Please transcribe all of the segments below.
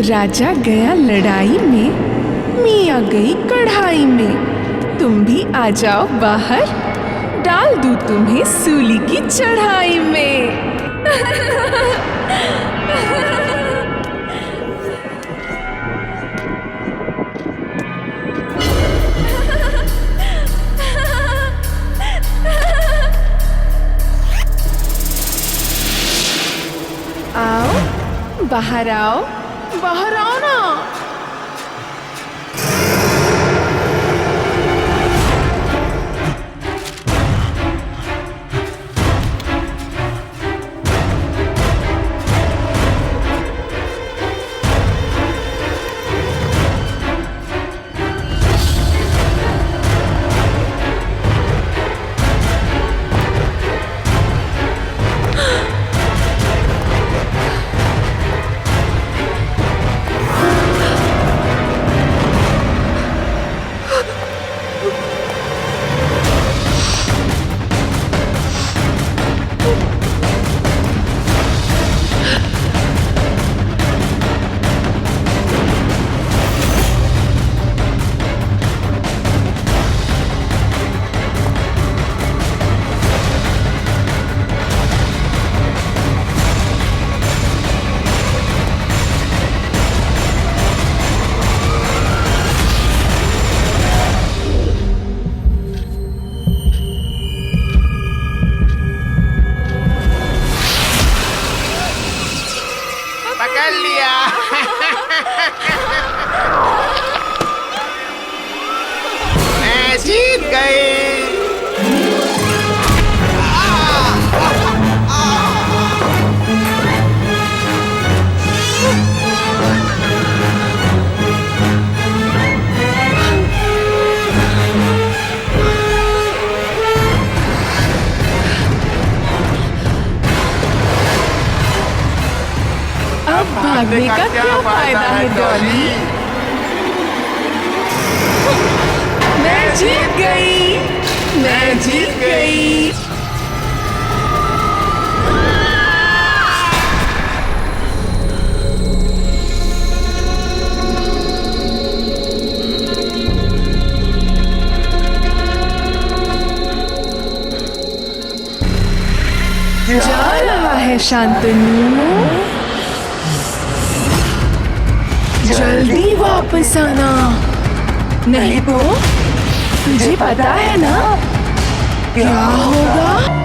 राजा गया लड़ाई में, मियाँ गई कढ़ाई में। तुम भी आ जाओ बाहर, डाल दूँ तुम्हें सूली की चढ़ाई में। आओ बाहर आओ, बाहर आओ ना। पकड़ लिया। मैं जीत गई। अब भागने का क्या फायदा है डॉली? मैं जीत गई, मैं जीत गई। जा रहा है शांतनु, जल्दी वापस आना, नहीं तो तुझे पता है ना क्या होगा।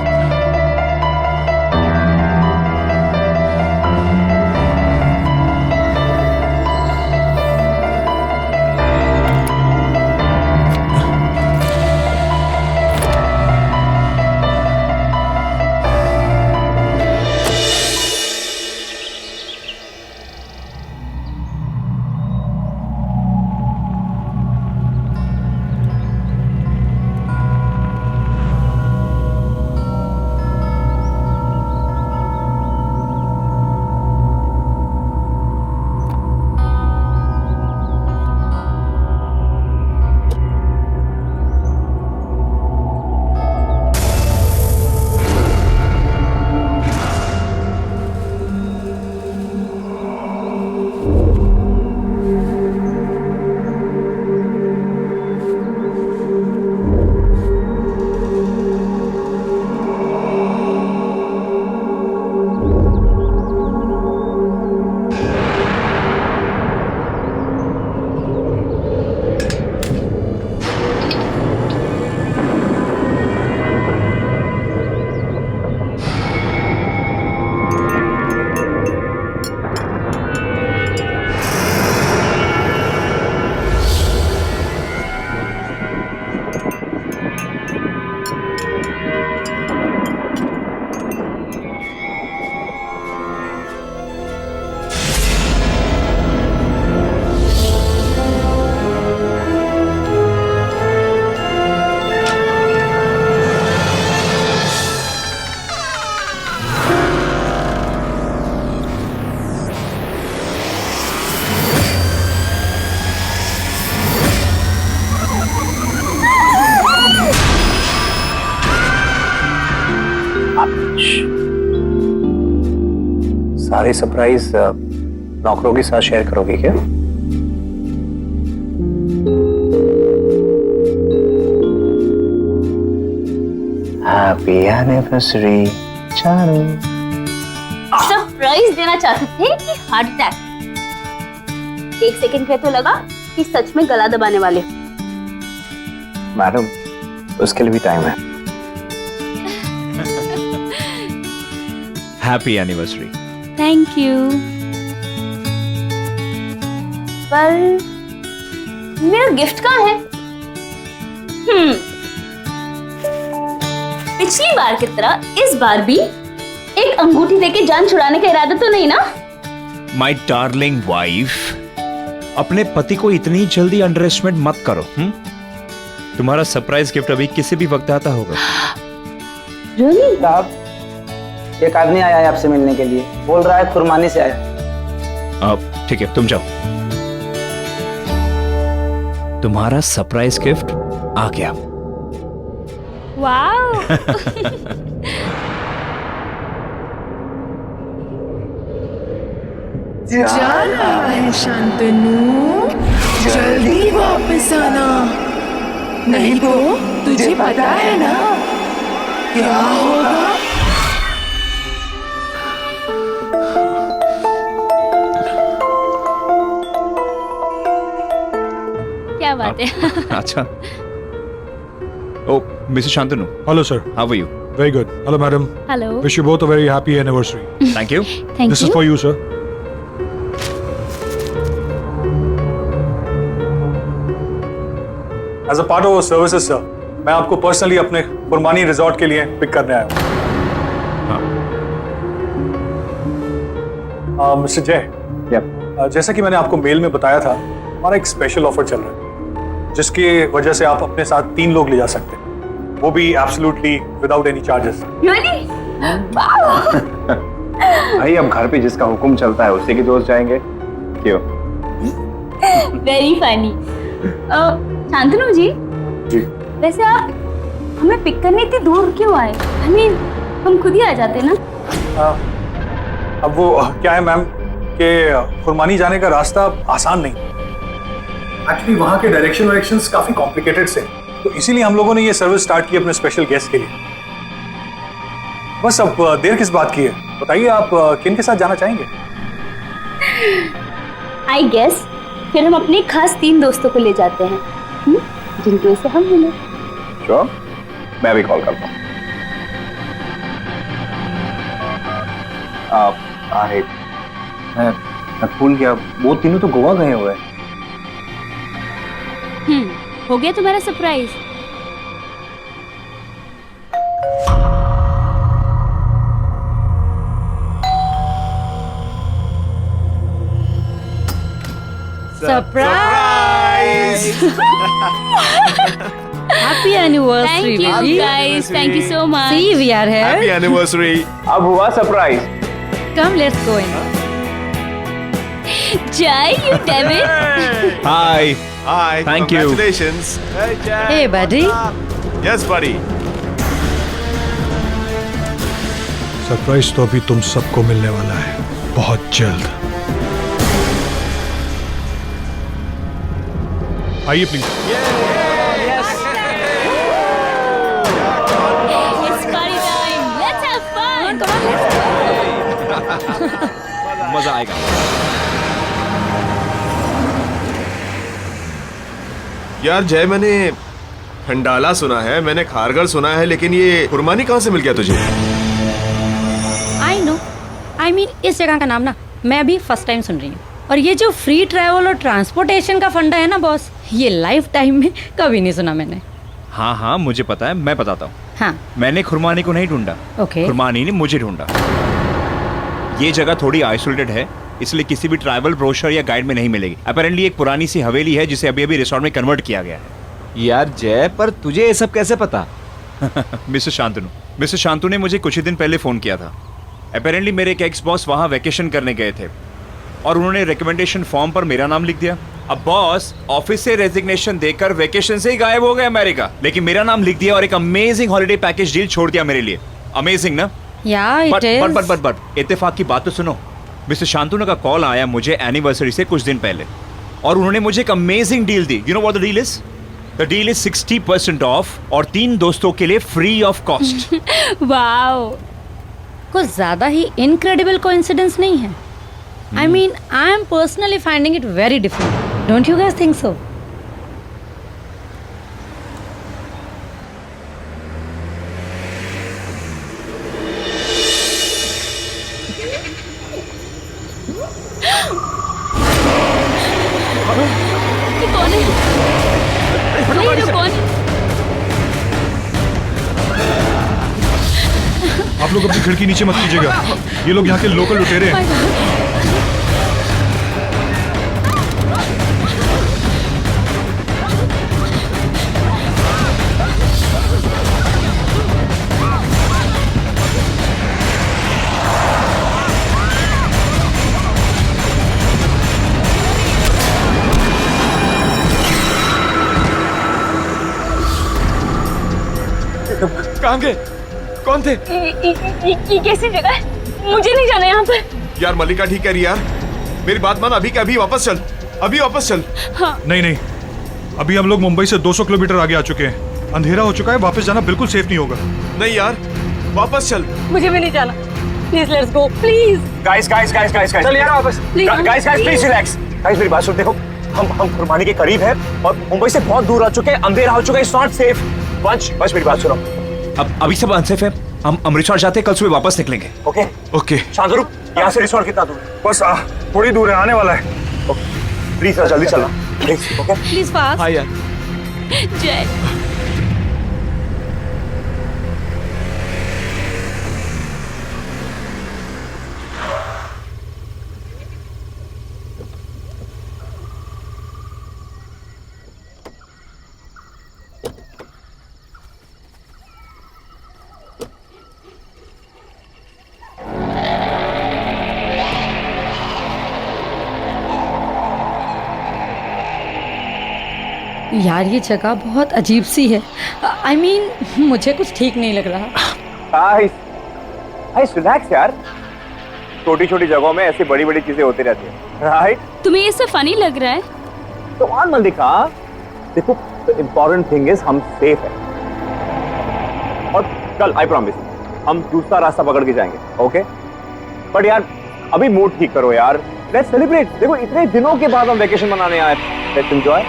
सारे सरप्राइज नौकरों के साथ शेयर करोगे क्या? Happy anniversary Charu. सरप्राइज देना चाहते थे कि हार्ट अटैक? 1 सेकंड पे तो लगा कि सच में गला दबाने वाले हो। मैडम, उसके लिए भी टाइम है। Happy anniversary. Thank you. पर मेरा गिफ्ट कहाँ है? पिछली बार की तरह इस बार भी एक अंगूठी देके जान छुड़ाने का इरादा तो नहीं ना? माय डार्लिंग वाइफ, अपने पति को इतनी जल्दी अंडर एस्टिमेट मत करो। तुम्हारा सरप्राइज गिफ्ट अभी किसी भी वक्त आता होगा। Really? साहब, एक आदमी आया है आपसे मिलने के लिए, बोल रहा है खुरमानी से आया। ठीक है, तुम जाओ। तुम्हारा सरप्राइज गिफ्ट आ गया। वाओ। जाना है शांतनु, जल्दी वापस आना, नहीं तो तुझे पता है ना क्या होगा। क्या बात है? अच्छा। ओ mister Shantanu, Hello, sir. How are you? Very good. Hello, madam. Hello. Wish you both a very happy anniversary. Thank you. Thank This is you. for you, sir. As a part of our services, sir, मैं आपको personally अपने कुर्बानी resort के लिए pick करने आया हूँ। Mister जय, जैसा कि मैंने आपको मेल में बताया था, हमारा एक स्पेशल ऑफर चल रहा है, जिसकी वजह से आप अपने साथ 3 लोग ले जा सकते हैं, वो भी absolutely without any charges. Really? Wow. भाई, अब घर पे जिसका हुक्म चलता है उसी के दोस्त जाएंगे, क्यों? Very funny. शांतनु जी, जी। वैसे आप हमें पिक करने इतनी दूर क्यों आए? हम खुद ही आ जाते ना। अब वो क्या है मैम कि खुरमानी जाने का रास्ता आसान नहीं, एक्चुअली वहाँ के डायरेक्शंस काफी कॉम्प्लिकेटेड से, तो इसीलिए हम लोगों ने ये सर्विस स्टार्ट की अपने स्पेशल गेस्ट के लिए। बस अब देर किस बात की है, बताइए आप किन के साथ जाना चाहेंगे? आई गेस फिर हम अपने खास 3 दोस्तों को ले जाते हैं, जिनके से हम मिले। श्योर, मैं भी कॉल करता हूँ। अरे मैं भूल गया, वो तीनों तो गोवा गए हुए हैं। हो गया तुम्हारा surprise? Surprise. Happy anniversary, thank you baby. Guys, thank you so much. See, we are here. Happy anniversary. अब हुआ surprise. Come, let's go in. Jay, you David. Hi. Hi, Thank you. Congratulations. Hey, buddy. Yes buddy. Surprise तो अभी तुम सबको मिलने वाला है, बहुत जल्द। आइए please. It's party time. Let's have fun. मजा आएगा। यार जय, मैंने खंडाला सुना है, मैंने खारगढ़ सुना है, लेकिन ये कुर्बानी कहाँ से मिल गया तुझे? I know. I mean, इस जगह का नाम ना मैं अभी फर्स्ट टाइम सुन रही हूँ। और ये जो फ्री ट्रैवल और ट्रांसपोर्टेशन का फंडा है ना बॉस, ये लाइफ टाइम में कभी नहीं सुना मैंने। हाँ हाँ, मुझे पता है, मैं बताता हूँ। हाँ, मैंने खुरमानी को नहीं ढूंढा, ओके। खुरमानी ने मुझे ढूंढा। ये जगह थोड़ी आइसोलेटेड है, इसलिए किसी भी ट्रैवल ब्रोशर या गाइड में नहीं मिलेगी। अपेरेंटली एक पुरानी सी हवेली है जिसे अभी अभी रिसोर्ट में कन्वर्ट किया गया है। यार जय, पर तुझे ये सब कैसे पता? मिस्टर शांतनु ने मुझे कुछ ही दिन पहले फोन किया था। अपेरेंटली मेरे एक एक्स बॉस वहाँ वेकेशन करने गए थे और उन्होंने रिकमेंडेशन फॉर्म पर मेरा नाम लिख दिया। अब बॉस ऑफिस से रेजिग्नेशन देकर वेकेशन से ही गायब हो गए अमेरिका, लेकिन मेरा नाम लिख दिया और एक अमेजिंग हॉलिडे पैकेज डील छोड़ दिया मेरे लिए। अमेजिंग ना? या इट इज। बट इत्तेफाक की बात तो सुनो। मिस्टर शांतनु का कॉल आया मुझे एनिवर्सरी से कुछ दिन पहले, और उन्होंने मुझे एक amazing deal the. You know what the deal is? The deal is 60% of और 3 दोस्तों के लिए फ्री ऑफ कॉस्ट। वाओ, कुछ ज्यादा ही इनक्रेडिबल कोइंसिडेंस नहीं है? I mean, I am personally finding it very different. Don't you guys think so? ये कौन है? नहीं, ये कौन है? आप लोग अपनी खिड़की नीचे मत कीजिएगा, ये लोग यहाँ के लोकल लुटेरे हैं। कहाँ गए? कौन थे? ये कैसी जगह है? मुझे नहीं जाना यहाँ पर। यार मल्लिका ठीक कह रही यार, मेरी बात मान, अभी के अभी वापस चल, अभी वापस चल। हाँ। नहीं नहीं, अभी हम लोग मुंबई से 200 किलोमीटर आगे आ चुके हैं, अंधेरा हो चुका है, वापस जाना बिल्कुल सेफ नहीं होगा। नहीं यार, वापस चल। मुझे भी नहीं जाना। Please let's go, please. Guys guys guys guys guys चल यार वापस। Guys guys please relax. Guys मेरी बात सुन, देखो हम खुरमानी के करीब है और मुंबई से बहुत दूर आ चुके हैं, अंधेरा हो चुका है, इट्स नॉट सेफ। वंश मेरी बात सुनो। अब अभी सब अनसेफ है, हम अमृतसर जाते हैं, कल सुबह वापस निकलेंगे। Okay okay. शांतनु, यहाँ से रिसोर्ट कितना दूर है? बस थोड़ी दूर है, आने वाला है। प्लीज सर जल्दी चलना प्लीज। Okay please fast. हाँ यार। जय। यार ये जगह बहुत अजीब सी है। आई मीन, मुझे कुछ ठीक नहीं लग रहा। गाइस रिलैक्स यार, छोटी छोटी जगहों में ऐसी बड़ी बड़ी चीजें होती रहती है, राइट? तुम्हें ये सब फनी लग रहा है? तो मान मल्लिका, देखो इम्पोर्टेंट थिंग इज हम सेफ है, और कल आई प्रॉमिस हम दूसरा रास्ता पकड़ के जाएंगे। ओके बट यार अभी मूड ठीक करो यार, लेट्स सेलिब्रेट। देखो इतने दिनों के बाद हम वेकेशन मनाने आए, लेट्स एंजॉय।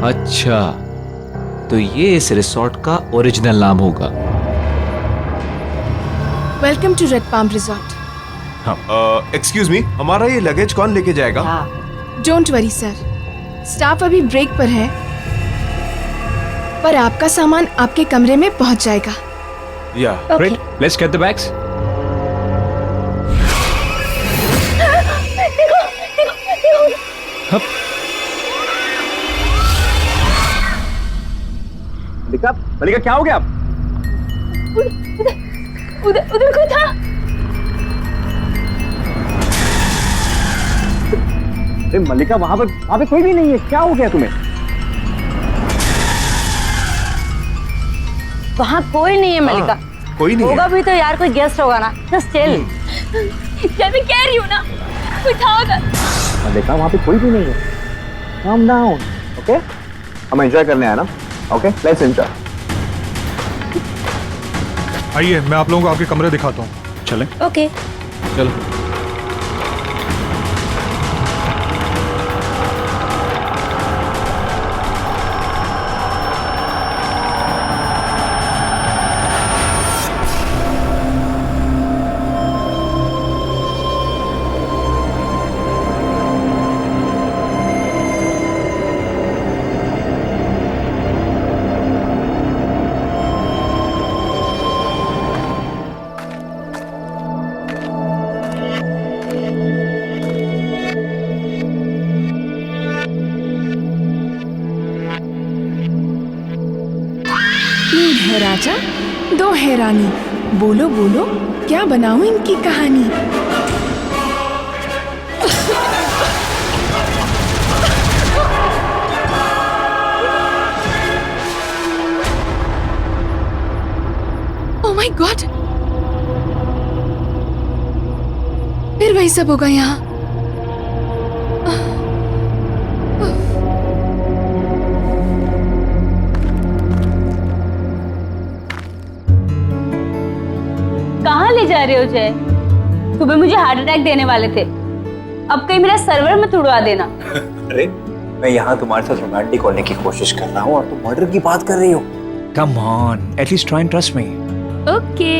अच्छा, तो ये इस रिसोर्ट का ओरिजिनल नाम होगा। Welcome to Red Palm Resort. Excuse me, हमारा ये लगेज कौन लेके जाएगा? डोंट वरी सर, स्टाफ अभी ब्रेक पर है, पर आपका सामान आपके कमरे में पहुंच जाएगा। या Great, let's get the bags. मल्लिका, मल्लिका क्या हो गया? उधर कोई था। अरे मल्लिका, वहां पे कोई भी नहीं है, क्या हो गया तुम्हें? वहाँ कोई नहीं है मल्लिका। कोई नहीं होगा भी तो यार कोई गेस्ट होगा ना। Just chill. यार मैं कह रही हूँ ना, कोई था उधर। मल्लिका वहां पे कोई भी नहीं है, calm down, ओके? हम एंजॉय करने आए ना, ओके? Let's enjoy. आइए मैं आप लोगों को आपके कमरे दिखाता हूँ। चलें? ओके। चलो। है राजा, 2 है रानी, बोलो बोलो क्या बनाऊं इनकी कहानी। ओह माय सब होगा यहाँ? कहाँ ले जा रहे हो जय? सुबह मुझे हार्ट अटैक देने वाले थे, अब कहीं मेरा सर्वर मत उड़वा देना। अरे मैं यहाँ तुम्हारे साथ रोमांटिक होने की कोशिश कर रहा हूँ और तुम मर्डर की बात कर रही हो। Come on, at least try and trust me. Okay.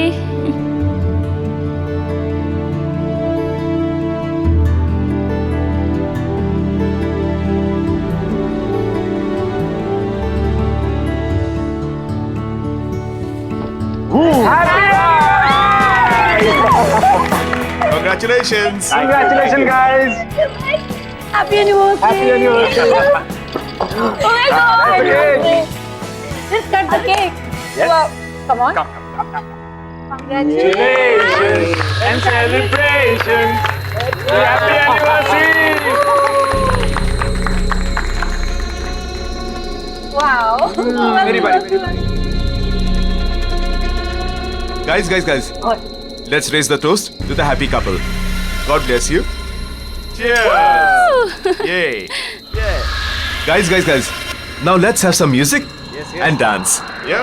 Congratulations. Congratulations, guys. Happy anniversary. Happy anniversary. Oh my God! Just cut the cake. Yes. Wow. Come on. Congratulations and celebrations. Happy anniversary. Wow. Very buddy. Guys. Let's raise the toast to the happy couple. God bless you. Cheers. Yay. Guys. Now let's have some music and dance. Yo.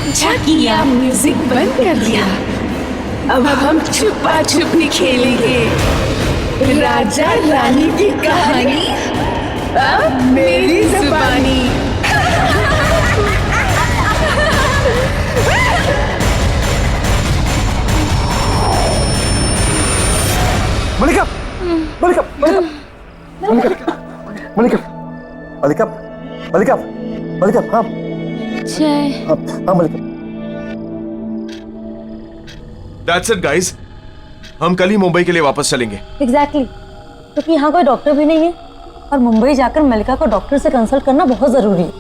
अच्छा किया music बंद कर दिया। अब हम छुपा छुपी खेलेंगे। राजा रानी की कहानी अब मेरी जुबानी। मलिका, मलिका, मलिका, मलिका, मलिका, मलिका, मलिका, हाँ, जय। हाँ मलिका। That's it, guys. हम कल ही मुंबई के लिए वापस चलेंगे। एग्जैक्टली क्योंकि यहाँ कोई डॉक्टर भी नहीं है और मुंबई जाकर मलिका को डॉक्टर से कंसल्ट करना बहुत जरूरी है।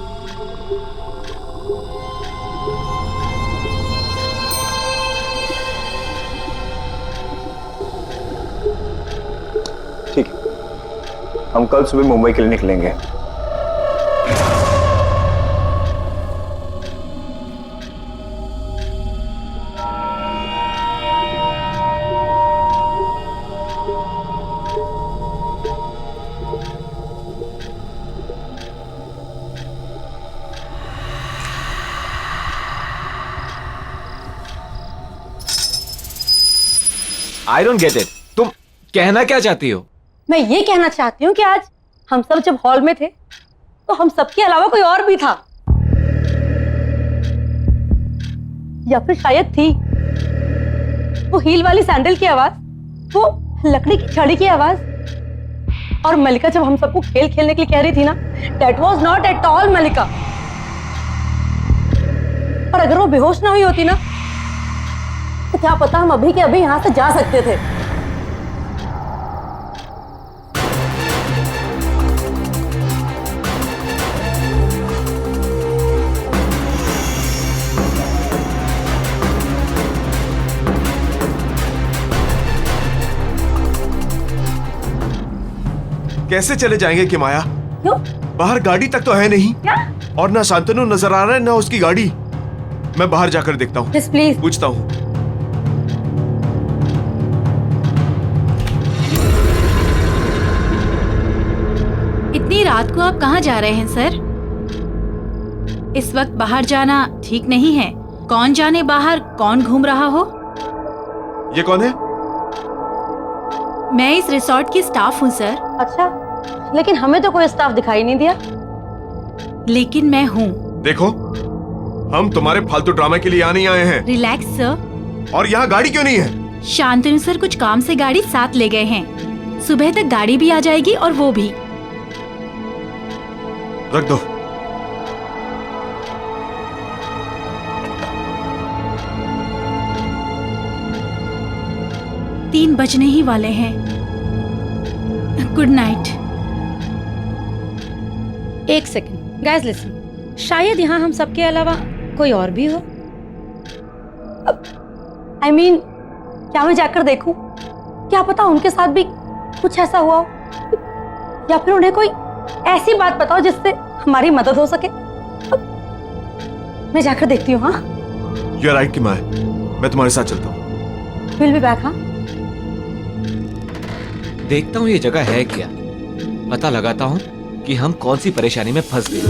ठीक है, हम कल सुबह मुंबई के लिए निकलेंगे। I don't get it. तुम कहना क्या चाहती हो? मैं ये कहना चाहती हूँ कि आज हम सब जब हॉल में थे तो हम सबके अलावा कोई और भी था, या फिर शायद थी। वो हील वाली सैंडल की आवाज, वो लकड़ी की छड़ी की आवाज, और मलिका जब हम सबको खेल खेलने के लिए कह रही थी ना, that was not at all मलिका। और अगर वो बेहोश ना हुई होती ना, तो क्या पता हम अभी के अभी यहां से जा सकते थे। कैसे चले जाएंगे कि माया? क्यों? बाहर गाड़ी तक तो है नहीं। क्या? और ना शांतनु नजर आ रहा है ना उसकी गाड़ी। मैं बाहर जाकर देखता हूँ, प्लीज प्लीज। पूछता हूँ। इतनी रात को आप कहाँ जा रहे हैं सर? इस वक्त बाहर जाना ठीक नहीं है। कौन जाने बाहर कौन घूम रहा हो। ये कौन है? मैं इस रिसोर्ट की स्टाफ हूँ सर। अच्छा, लेकिन हमें तो कोई स्टाफ दिखाई नहीं दिया। लेकिन मैं हूँ। देखो, हम तुम्हारे फालतू ड्रामे के लिए यहाँ नहीं आए हैं। Relax sir. और यहाँ गाड़ी क्यों नहीं है? शांतनु सर कुछ काम से गाड़ी साथ ले गए हैं। सुबह तक गाड़ी भी आ जाएगी और वो भी। रख दो। तीन बजने ही वाले हैं। Good night. एक सेकंड गाइस, लिसन। शायद यहाँ हम सबके अलावा कोई और भी हो। I mean, क्या मैं जाकर देखूं? क्या पता उनके साथ भी कुछ ऐसा हुआ हो, या फिर उन्हें कोई ऐसी बात बताओ जिससे हमारी मदद हो सके। मैं जाकर देखती हूँ। हाँ, यू आर राइट कि मैं तुम्हारे साथ चलता हूँ। Will be back. हाँ, देखता हूँ ये जगह है क्या, पता लगाता हूँ कि हम कौन सी परेशानी में फंस गए।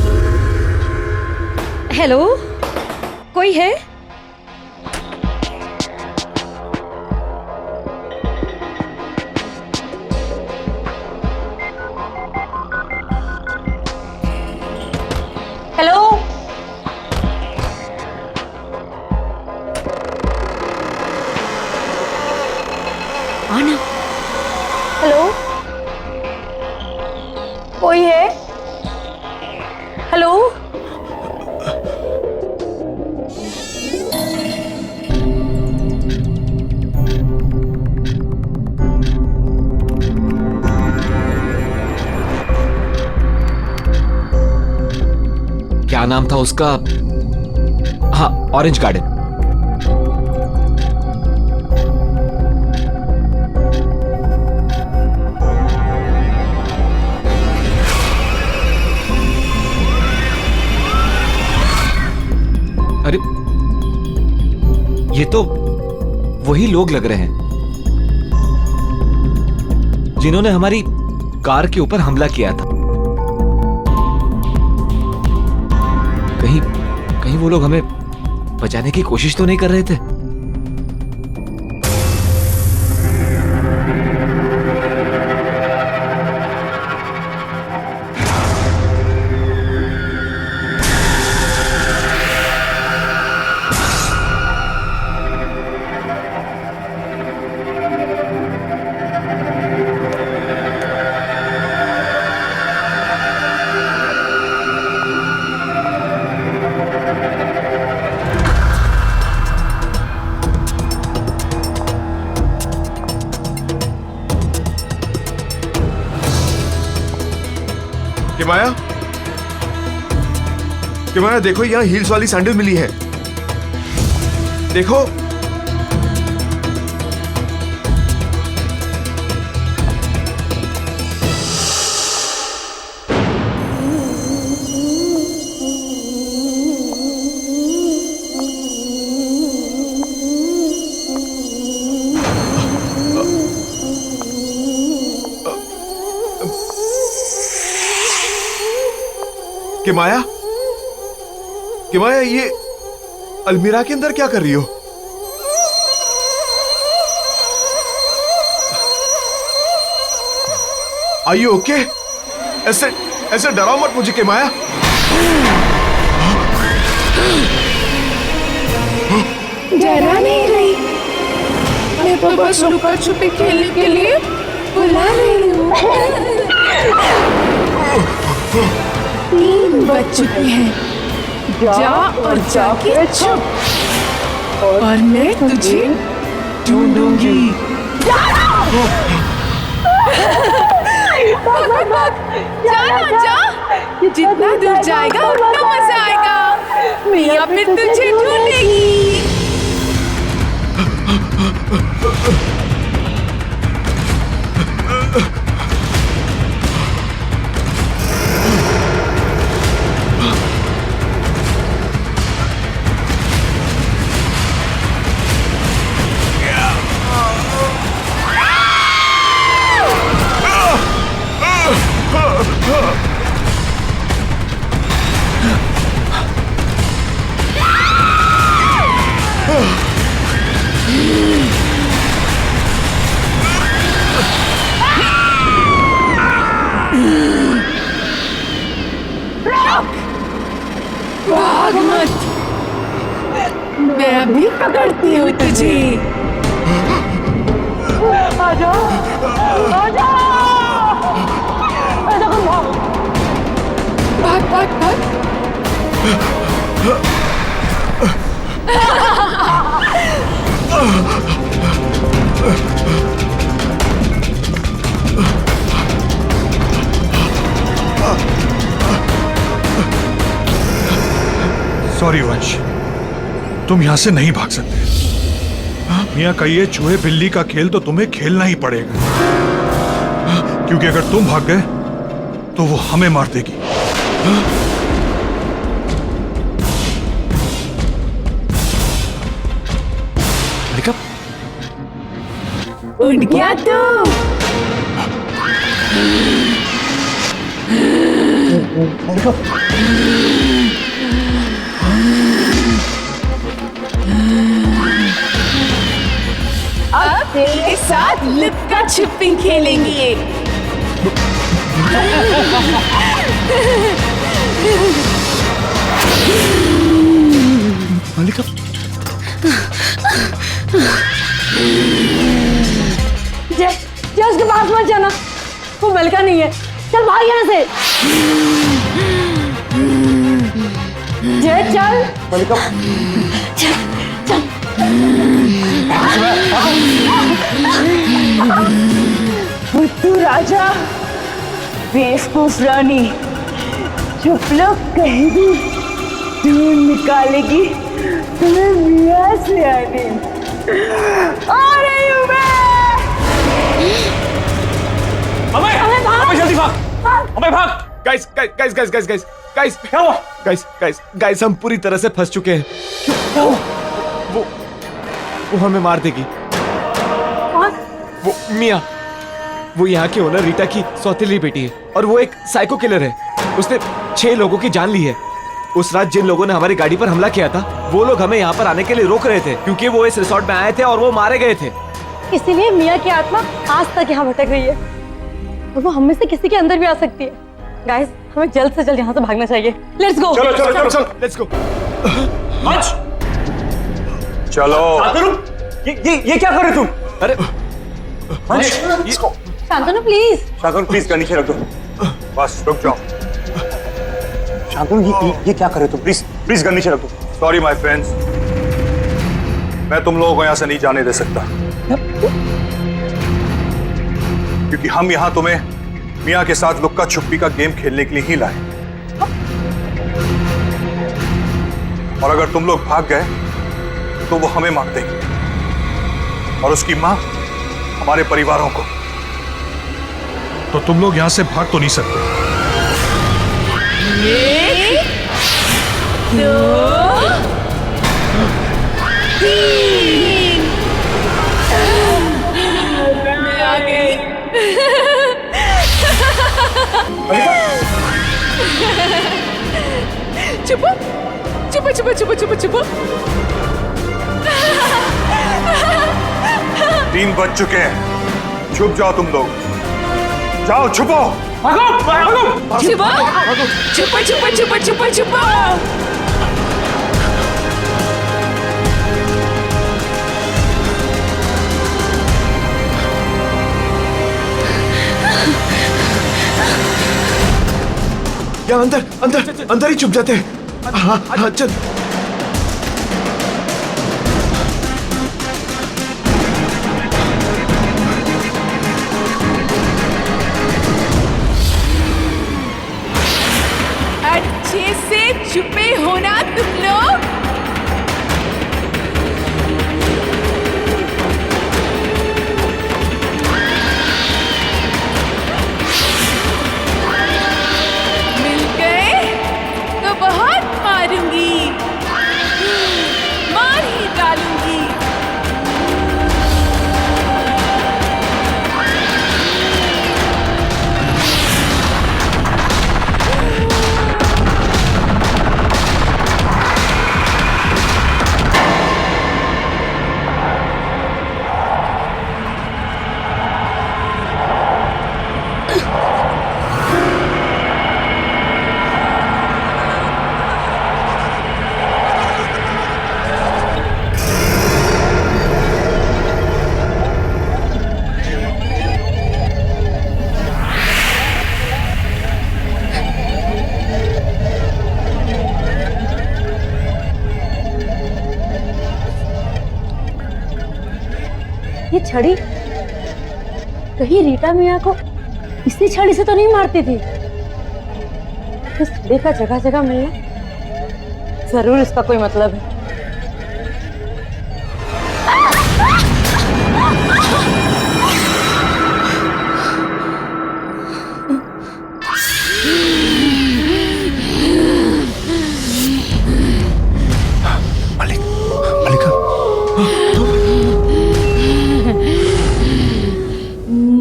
हेलो, कोई है? हेलो, आना। हेलो, कोई है? हेलो, क्या नाम था उसका? हाँ, ऑरेंज गार्डन। अरे, ये तो वही लोग लग रहे हैं जिन्होंने हमारी कार के ऊपर हमला किया था। कहीं वो लोग हमें बचाने की कोशिश तो नहीं कर रहे थे? किमाया, देखो यहाँ हील्स वाली सैंडल मिली है। देखो। किमाया, किमाया, ये अलमीरा के अंदर क्या कर रही हो? Are you okay? ऐसे डराओ मत मुझे किमाया। डरा नहीं रही, मैं तो बस लुका छुपी खेलने के लिए बुला रही हूँ। 3 बज चुके हैं। जा और जाके छुप, और मैं तुझे ढूंढूंगी। जाना जा, जितना दूर जाएगा उतना मजा आएगा। मियां फिर तुझे ढूंढेगी। मुझे। भाग भाग भाग। सॉरी वंश, तुम यहां से नहीं भाग सकते। मियां का ये चूहे बिल्ली का खेल तो तुम्हें खेलना ही पड़ेगा, क्योंकि अगर तुम भाग गए तो वो हमें मार देगी। उड़ गया तू। अब तेरे साथ लुक्का छुपी खेलेंगे। मल्लिका, जय जय उसके पास मत जाना, वो मलका नहीं है। चल भाग यहाँ से। जय चल। मल्लिका, बुद्धू राजा, बेवकूफ रानी, चुप लोग कहीं भी ढूंढ निकालेगी तुम्हें मियां से आने। आ रही हूँ मैं। अबे जल्दी भाग, अबे भाग। Guys guys guys guys guys guys guys क्या हुआ? गाइस गाइस गाइस, हम पूरी तरह से फंस चुके हैं। वो हमें मार देगी। वो मिया, वो यहाँ के ओनर रीटा की सौतेली बेटी है और वो एक साइको किलर है। उसने 6 लोगों की जान ली है। उस रात जिन लोगों ने हमारी गाड़ी पर हमला किया था, वो लोग हमें यहाँ पर आने के लिए रोक रहे थे, क्योंकि वो इस रिसोर्ट में आए थे और वो मारे गए थे। इसीलिए मिया की आत्मा आज तक यहाँ भटक रही है और वो हम में से किसी के अंदर भी आ सकती है। गाइस, हमें जल्द से जल्द यहाँ से भागना चाहिए। Let's go. चलो चलो चलो चलो, लेट्स गो। चलो। ये क्या कर रहे तुम? अरे Shantanu please. Shantanu please gun नीचे रख दो। बस रुक जाओ। शांतनु ये क्या कर रहे तुम? प्लीज प्लीज गन नीचे रख दो। सॉरी माय फ्रेंड्स, मैं तुम लोगों को यहाँ से नहीं जाने दे सकता, क्योंकि हम यहाँ तुम्हें मियां के साथ लुक्का छुपी का गेम खेलने के लिए ही लाए। और अगर तुम लोग भाग गए तो वो हमें मार देगी और उसकी मां हमारे परिवारों को। तो तुम लोग यहां से भाग तो नहीं सकते। 1, 2, 3। मैं आ गई। चुपो चुपो चुपो चुपो चुपो चुपो। 3 बज चुके हैं, छुप जाओ तुम लोग। जाओ छुपो। चुपो चुपो चुपो चुपो चुपो चुपो। यहाँ अंदर अंदर अंदर ही छुप जाते हैं। हाँ हाँ चल। अच्छे से छुपे होना तुम लोग। मिल गए तो बहुत मारूंगी। ये छड़ी कहीं रीटा मियाँ को इसी छड़ी से तो नहीं मारती थी। इस छड़ी का जगह जगह मिलना जरूर इसका कोई मतलब है।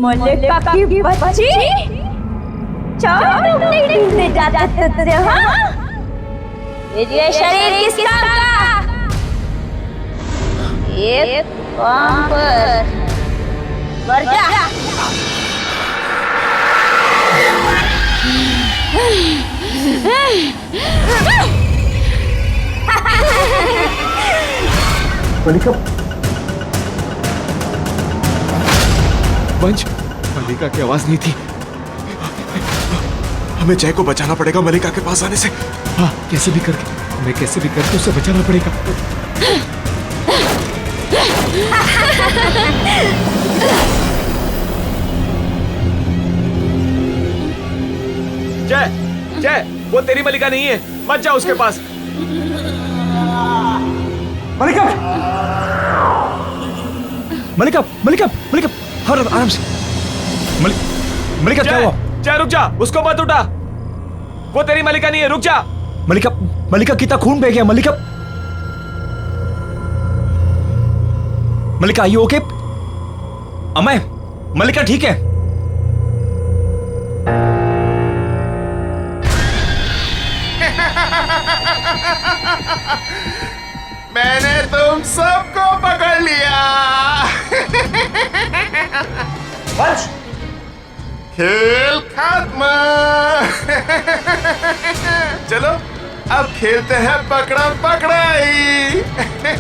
मलिका की बच्ची चार नहीं जाते तेरे, हाँ? ये शरीर किस काम का? एक काम पर मर जा। मलिका, वंश, मल्लिका की आवाज नहीं थी। हमें जय को बचाना पड़ेगा मल्लिका के पास आने से। हाँ, कैसे भी करके, हमें कैसे भी करके उसे बचाना पड़ेगा। जय, जय, वो तेरी मल्लिका नहीं है, मत जा उसके पास। मलिका, मलिका, मलिका, मलिका, आराम से। मलिका क्या हुआ? जय रुक जा, उसको मत उठा, वो तेरी मल्लिका नहीं है, रुक जा। मलिका, मलिका कितना खून बह गया? मलिका, मलिका आयु ओके? अमय, मलिका ठीक है? मैंने तुम सबको पकड़ लिया। वंश, खेल खत्म। चलो अब खेलते हैं पकड़ा पकड़ाई।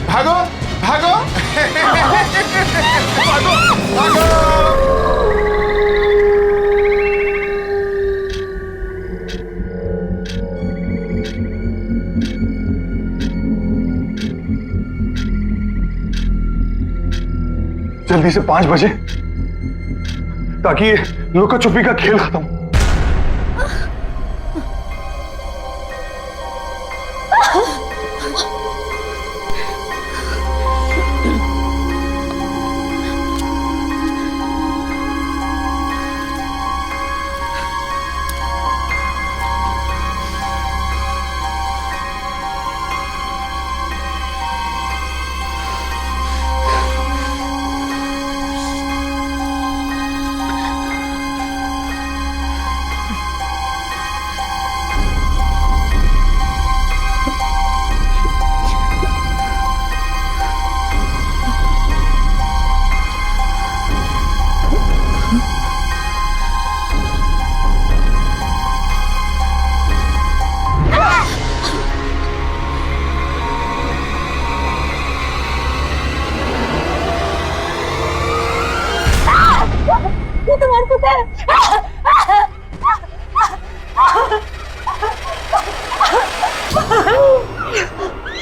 भागो भागो भागो भागो। जल्दी से 5 बजे, ताकि लुका छुपी का खेल खत्म हो।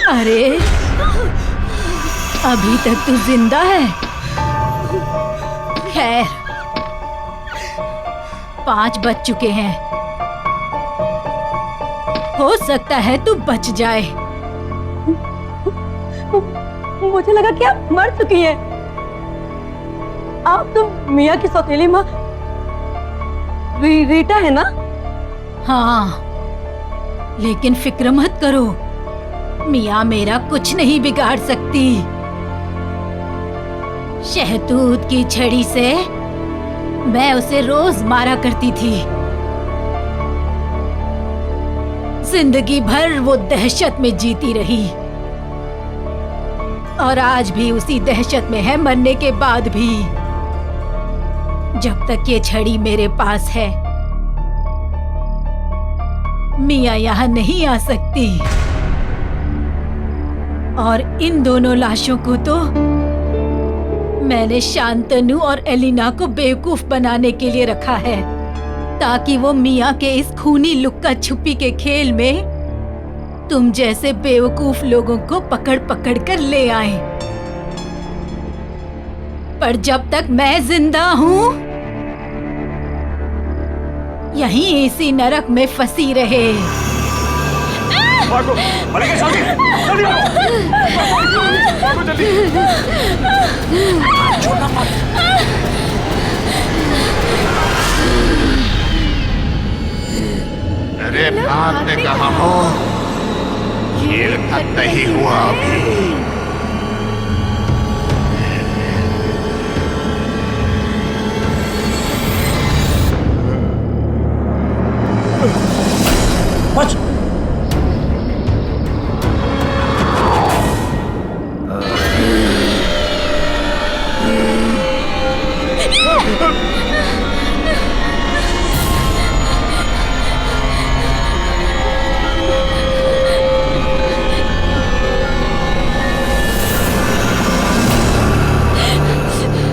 अरे अभी तक तू जिंदा है? खैर 5 बज चुके हैं, हो सकता है तू बच जाए। मुझे लगा कि आप मर चुकी हैं। आप तो मियाँ की सौतेली माँ रीटा है ना? हाँ, लेकिन फिक्र मत करो, मियाँ मेरा कुछ नहीं बिगाड़ सकती। शहतूत की छड़ी से मैं उसे रोज मारा करती थी। जिंदगी भर वो दहशत में जीती रही और आज भी उसी दहशत में है, मरने के बाद भी। जब तक ये छड़ी मेरे पास है, मियाँ यहाँ नहीं आ सकती। और इन दोनों लाशों को तो मैंने शांतनु और एलिना को बेवकूफ बनाने के लिए रखा है, ताकि वो मियाँ के इस खूनी लुक्का छुपी के खेल में तुम जैसे बेवकूफ लोगों को पकड़ पकड़ कर ले आए। पर जब तक मैं जिंदा हूँ यहीं इसी नरक में फंसी रहे। भागो, मलिका जल्दी, जल्दी भागो, जल्दी। छोड़ना मत। अरे भागने कहा हो, खेल खत्म नहीं हुआ अभी। बच।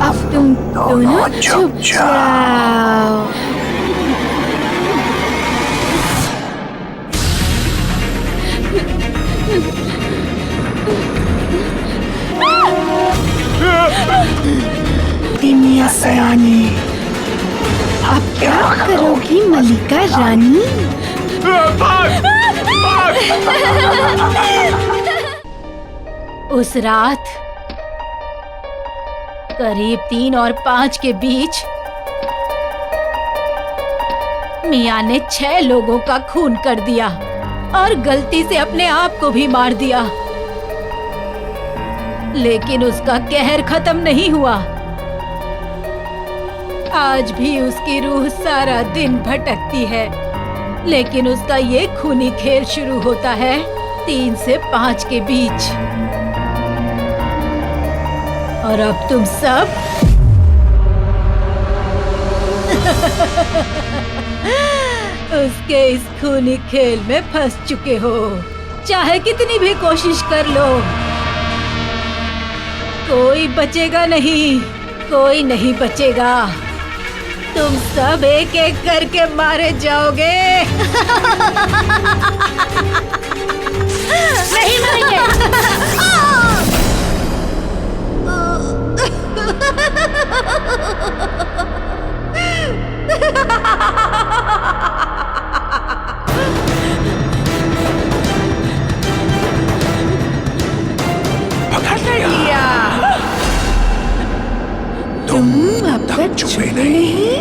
अब तुम दोनों चुप जाओ। मिया सयानी, अब क्या करोगी मलिका रानी? उस रात करीब 3 और 5 के बीच मियाँ ने 6 लोगों का खून कर दिया और गलती से अपने आप को भी मार दिया। लेकिन उसका कहर खत्म नहीं हुआ। आज भी उसकी रूह सारा दिन भटकती है, लेकिन उसका ये खूनी खेल शुरू होता है 3 से 5 के बीच। और अब तुम सब उसके इस खूनी खेल में फंस चुके हो। चाहे कितनी भी कोशिश कर लो, कोई बचेगा नहीं, कोई नहीं बचेगा। तुम सब एक एक करके मारे जाओगे। नहीं मरेंगे। पकड़ लिया। तुम अब तक छुपे नहीं,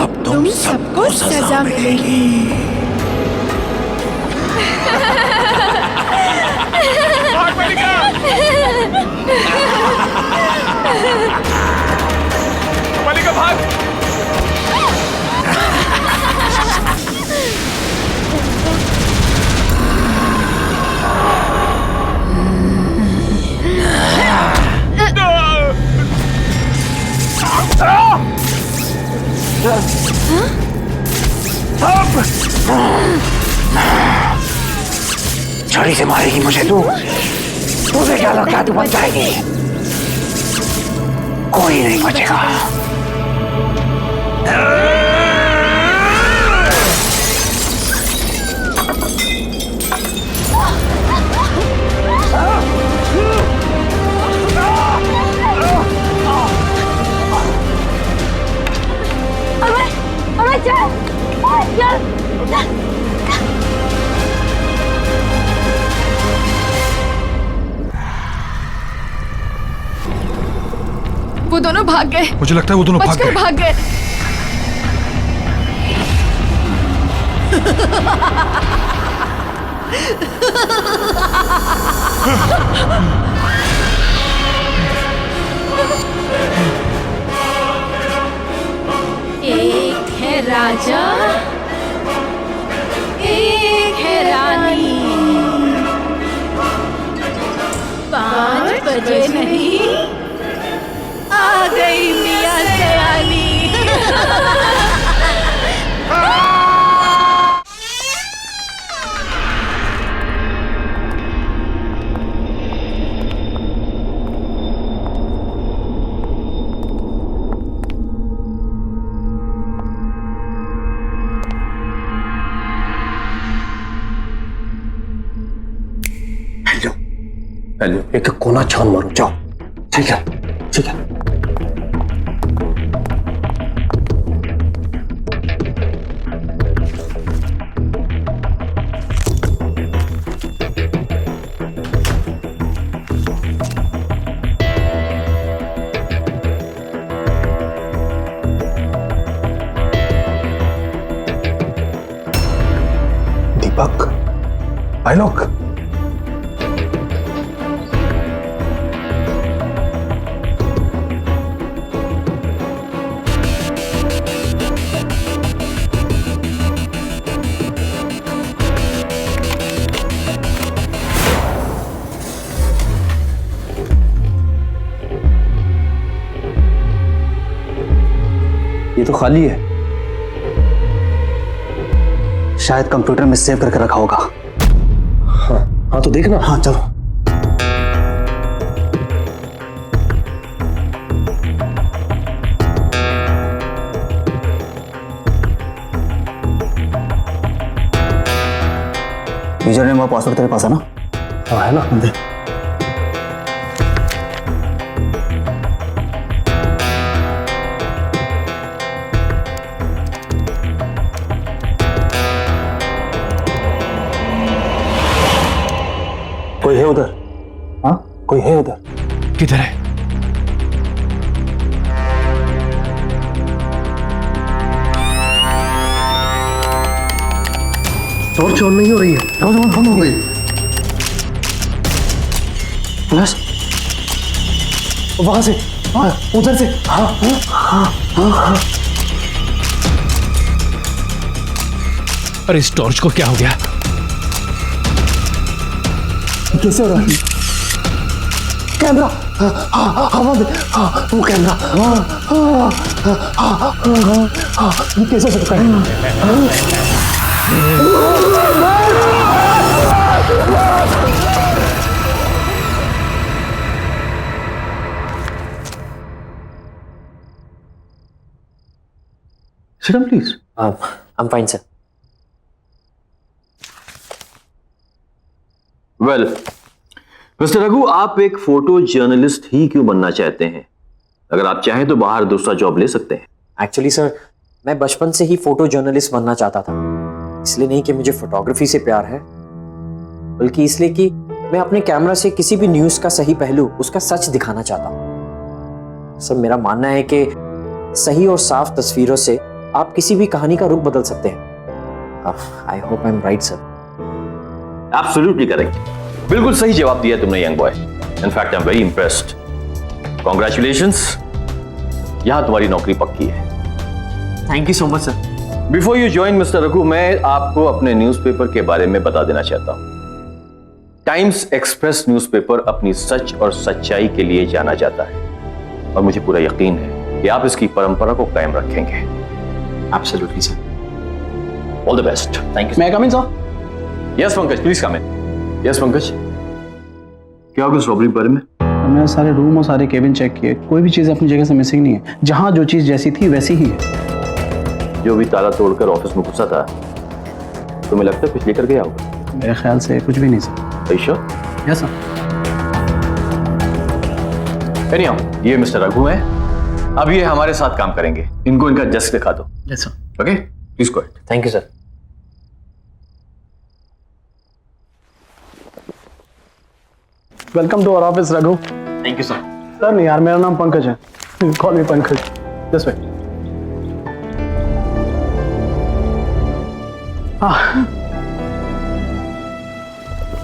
अब तुम सबको सजा मिलेगी। भाग मलिका! मलिका भाग! छड़ी से मारेगी मुझे तू? तुझे क्या लगता है तू बच जाएगी? कोई नहीं बचेगा। वो दोनों भाग गए। मुझे लगता है वो दोनों भाग गए। एक है राजा, एक है रानी। 5 बजे नहीं, आ गई मियां सयानी। हेलो, एक कोना छान मारो, जाओ। ठीक है। ठीक है। दीपक, आलोक, ये तो खाली है, शायद कंप्यूटर में सेव करके रखा होगा। हाँ तो देखना। हाँ चलो। यूजर नेम और पासवर्ड तेरे पास है ना? हाँ है ना, दे। कोई है उधर? हाँ कोई है उधर? किधर है? टॉर्च ऑन नहीं हो रही है। टॉर्च ऑन बंद हो गई। बस वहां से, हाँ उधर से। हाँ हाँ हाँ हाँ हाँ। अरे इस टॉर्च को क्या हो गया? कैसे हो रहा है? कैमरा, हवा में, वो कैमरा, ये कैसे हो सकता है? Sit down, please. I'm fine, sir. Well mister Raghu, आप एक फोटो जर्नलिस्ट ही क्यों बनना चाहते हैं? अगर आप चाहें तो बाहर दूसरा जॉब ले सकते हैं। एक्चुअली सर, मैं बचपन से ही फोटो जर्नलिस्ट बनना चाहता था। इसलिए नहीं कि मुझे फोटोग्राफी से प्यार है, बल्कि इसलिए कि मैं अपने कैमरा से किसी भी न्यूज का सही पहलू, उसका सच दिखाना चाहता हूँ। सर, मेरा मानना है कि सही और साफ तस्वीरों से आप किसी भी कहानी का रुख बदल सकते हैं। I hope I am right sir. Absolutely correct, बिल्कुल सही जवाब दिया तुमने young boy. In fact I am very impressed. Congratulations, यहां तुम्हारी नौकरी पक्की है। Thank you so much sir. Before you join mister Raghu, मैं आपको अपने न्यूज़पेपर के बारे में बता देना चाहता हूं। टाइम्स एक्सप्रेस न्यूज़पेपर अपनी सच और सच्चाई के लिए जाना जाता है, और मुझे पूरा यकीन है कि आप इसकी परंपरा को कायम रखेंगे। Absolutely sir. All the best. Thank you. मैं come in sir? Yes Pankaj, please come in. Yes Pankaj, क्या होगा इस रॉबरी के बारे में? मैंने सारे रूम और सारे केबिन चेक किए, कोई भी चीज अपनी जगह से मिसिंग नहीं है। जहां जो चीज जैसी थी वैसी ही है। जो भी ताला तोड़कर ऑफिस में घुसा था, तुम्हें लगता है कुछ लेकर गया होगा? मेरे ख्याल से कुछ भी नहीं sir. Sure? Yes sir. Anyhow, ये मिस्टर रघु हैं। अब ये हमारे साथ काम करेंगे। इनको इनका डेस्क दिखा दो। Yes sir. Okay, please go ahead. Thank you sir. Welcome to our office Raghu. Thank you sir. Sir नहीं यार, मेरा नाम पंकज है। Call me Pankaj. This way. हाँ,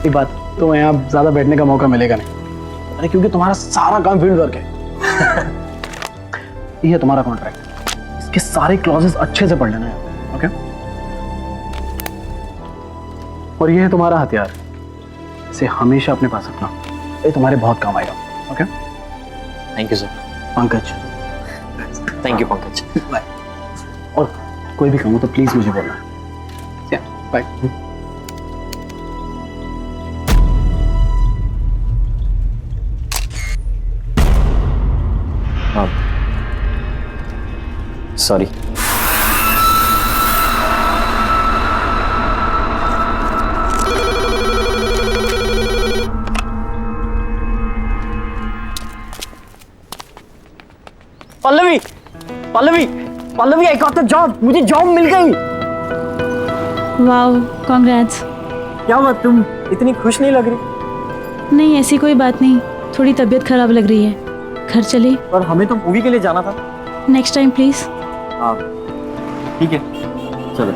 एक बात तो यहाँ ज्यादा बैठने का मौका मिलेगा नहीं। अरे क्योंकि तुम्हारा सारा काम फील्ड वर्क है। ये है तुम्हारा कॉन्ट्रैक्ट, इसके सारे क्लॉजेस अच्छे से पढ़ लेना है। ओके? और ये है तुम्हारा हथियार, इसे हमेशा अपने पास रखना, ये तुम्हारे बहुत काम आएगा। Okay? Thank you sir. Pankaj. Thank you Pankaj. Bye. और कोई भी काम हो तो प्लीज मुझे बोलना। बाय। हाँ, sorry. Pallavi Pallavi Pallavi, I got the job, मुझे जॉब मिल गई। Wow, congrats. क्या बात, तुम इतनी खुश नहीं लग रही? नहीं, ऐसी कोई बात नहीं, थोड़ी तबीयत खराब लग रही है। घर चले? पर हमें तो मूवी के लिए जाना था। Next time please. हाँ ठीक है, चलो।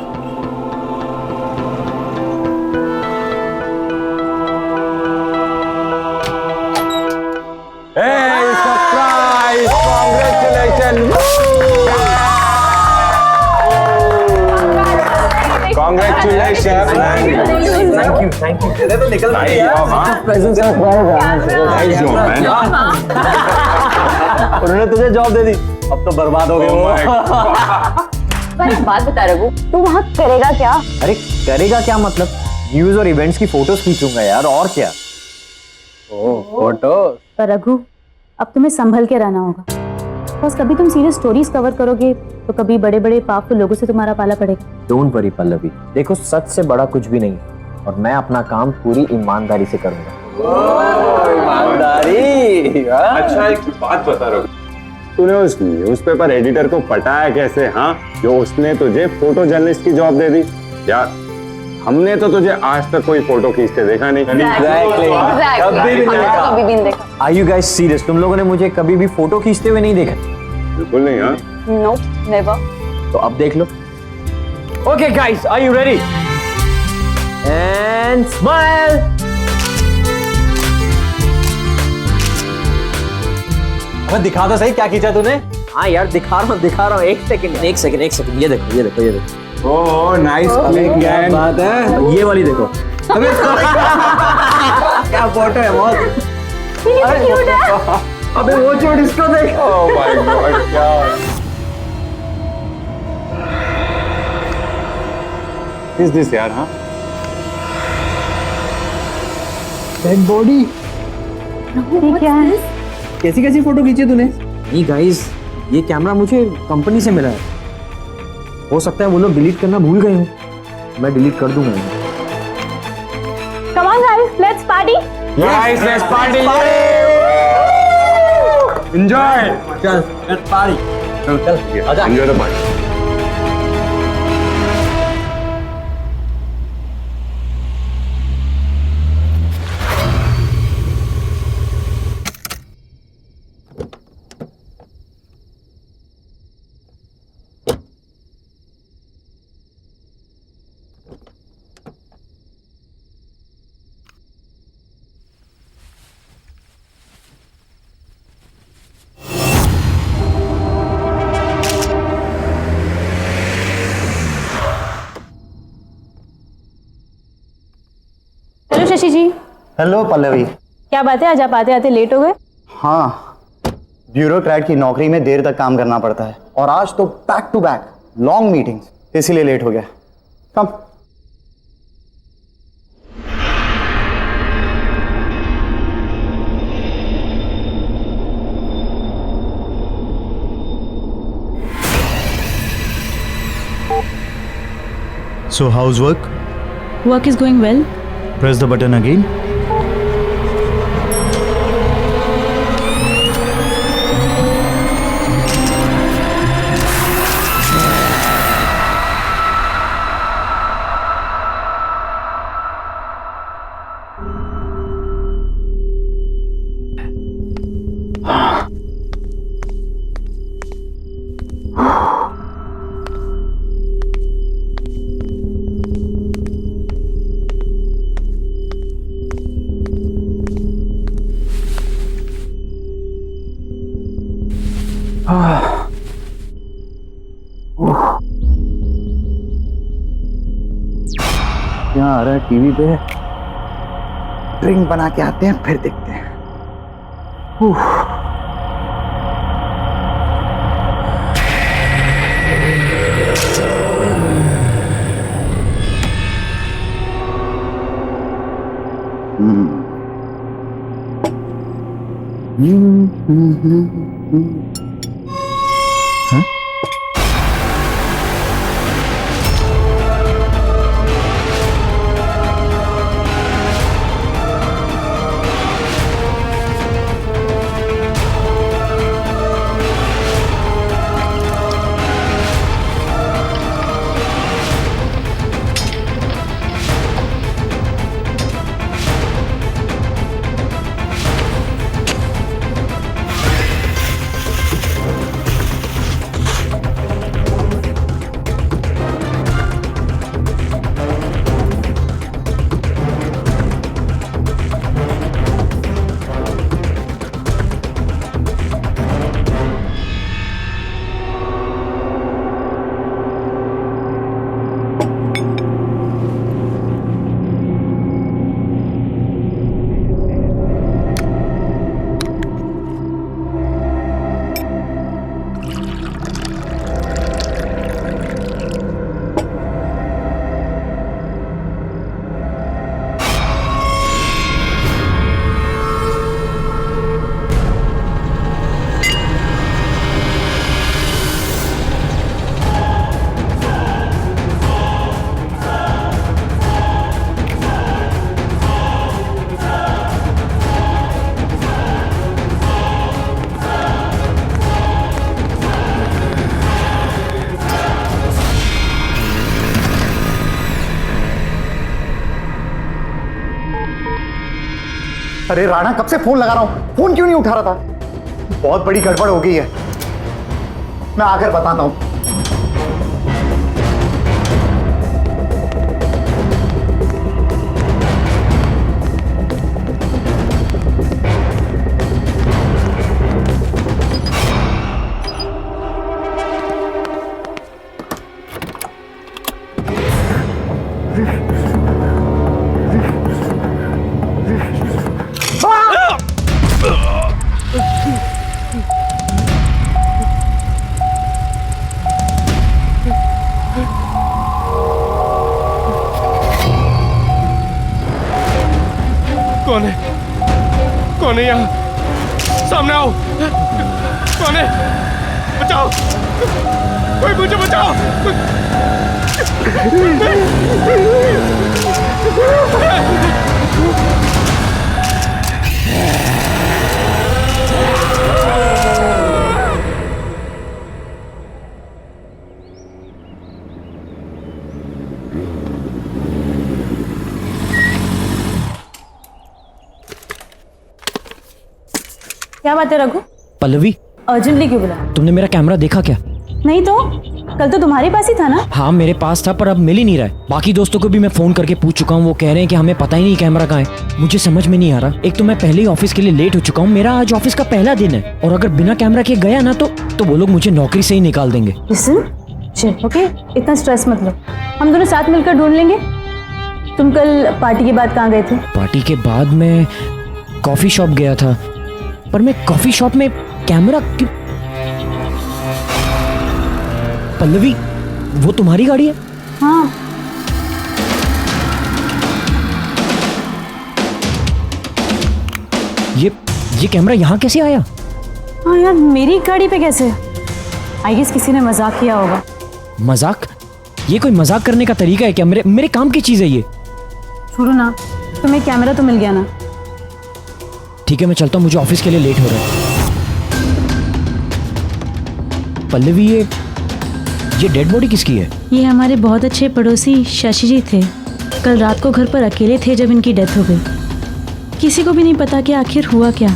Hey, surprise! Congratulations! Congratulations! Thank you. तेरे तो निकल Nice job, हाँ? Present Nice job, man. उन्होंने तुझे जॉब दे दी, अब तो बर्बाद हो गए Oh वो। my God. पर एक बात बता रघु, तू वहाँ करेगा क्या? अरे करेगा क्या मतलब, न्यूज और इवेंट्स की फोटोज खींचूंगा यार, और क्या। फोटो। पर रघु, अब तुम्हें संभल के रहना होगा, बस कभी तुम सीरियस स्टोरीज कवर करोगे तो कभी बड़े बड़े पावरफुल लोगों से तुम्हारा पाला पड़ेगा। डोंट वरी पल्लवी, देखो सच से बड़ा कुछ भी नहीं और मैं अपना काम पूरी ईमानदारी से करूंगा। ईमानदारी। अच्छा एक बात बता रहा हूँ, तूने उस न्यूज़पेपर एडिटर को पटाया कैसे? हाँ, जो उसने तुझे फोटो जर्नलिस्ट की जॉब दे दी यार। हमने तो तुझे आज तक कोई फोटो खींचते देखा नहीं। कभी भी नहीं देखा। Are you guys serious? तुम लोगों ने मुझे कभी भी फोटो खींचते हुए नहीं देखा? बिल्कुल नहीं। हाँ, नो, नेवर। तो अब देख लो। Okay guys, are you ready? And smile. अब दिखा तो सही क्या खींचा तूने? हाँ यार दिखा रहा हूँ। एक सेकंड, ये देखो। ओह नाइस क्लिक क्या बात है, ये वाली देखो। अबे क्या फोटो है बहुत। अबे वो चोट इसको देख। ओह माय गॉड, क्या इज दिस यार? हाँ, डेड बॉडी। क्या है? कैसी फोटो खींची तूने? नहीं गाइस, ये कैमरा मुझे कंपनी से मिला है, हो सकता है वो लोग डिलीट करना भूल गए हो, मैं डिलीट कर दूंगा। Come on guys, let's party. Guys, let's party. Enjoy. चल लेट्स पार्टी। चल आजा। Enjoy the party. Hello Shashi ji. Hello Pallavi. क्या बात है, आज आप आते आते लेट हो गए? हाँ, ब्यूरोक्रेट की नौकरी में देर तक काम करना पड़ता है और आज तो back to back long meetings, इसीलिए लेट हो गया। कम। So how's work? Work is going well. Press the button again. यहाँ आ रहा है टीवी पे, ड्रिंक बना के आते हैं फिर देखते हैं। अरे राणा, कब से फोन लगा रहा हूं, फोन क्यों नहीं उठा रहा था? बहुत बड़ी गड़बड़ हो गई है, मैं आकर बताता हूं। कौन है? कौन है यहाँ? सामने आओ। कौन है? बचाओ, कोई मुझे बचाओ। क्या बात है रघु? पल्लवी, अर्जेंटली क्यों बुला? तुमने मेरा कैमरा देखा क्या? नहीं तो कल तो तुम्हारे पास ही था ना? हाँ मेरे पास था, पर अब मिल ही नहीं रहा है। बाकी दोस्तों को भी मैं फोन करके पूछ चुका हूँ, वो कह रहे हैं कि हमें पता ही नहीं कैमरा कहाँ है। मुझे समझ में नहीं आ रहा। एक तो मैं पहले ही ऑफिस के लिए लेट हो चुका हूँ, मेरा आज ऑफिस का पहला दिन है, और अगर बिना कैमरा के गया ना तो वो लोग मुझे नौकरी से ही निकाल देंगे। ओके, इतना स्ट्रेस मत लो, हम दोनों साथ मिलकर ढूंढ लेंगे। तुम कल पार्टी के बाद कहाँ गए थे? पार्टी के बाद मैं कॉफी शॉप गया था, पर मैं कॉफी शॉप में कैमरा क्यों? पल्लवी, वो तुम्हारी गाड़ी है? हाँ। ये कैमरा यहाँ कैसे आया? हाँ यार, मेरी गाड़ी पे कैसे? आई गेस किसी ने मजाक किया होगा। मजाक? ये कोई मजाक करने का तरीका है क्या? मेरे काम की चीज है ये। छोड़ो ना, तुम्हें कैमरा तो मिल गया ना? ठीक है, मैं चलता हूँ, मुझे ऑफिस के लिए लेट हो रहा है। पल्लवी, ये डेड बॉडी किसकी है? ये हमारे बहुत अच्छे पड़ोसी शशि जी थे। कल रात को घर पर अकेले थे जब इनकी डेथ हो गई। किसी को भी नहीं पता कि आखिर हुआ क्या।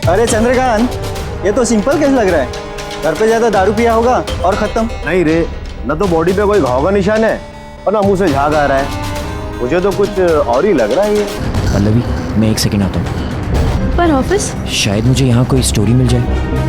अरे चंद्रकांत, ये तो सिंपल केस लग रहा है। घर पे ज्यादा दारू पिया होगा और खत्म। नहीं रे, न तो बॉडी पे कोई घाव का निशान है और ना मुंह से झाग आ रहा है। मुझे तो कुछ और ही लग रहा है ये। पल्लवी, मैं एक सेकंड आता हूँ। पर ऑफिस? शायद मुझे यहाँ कोई स्टोरी मिल जाए।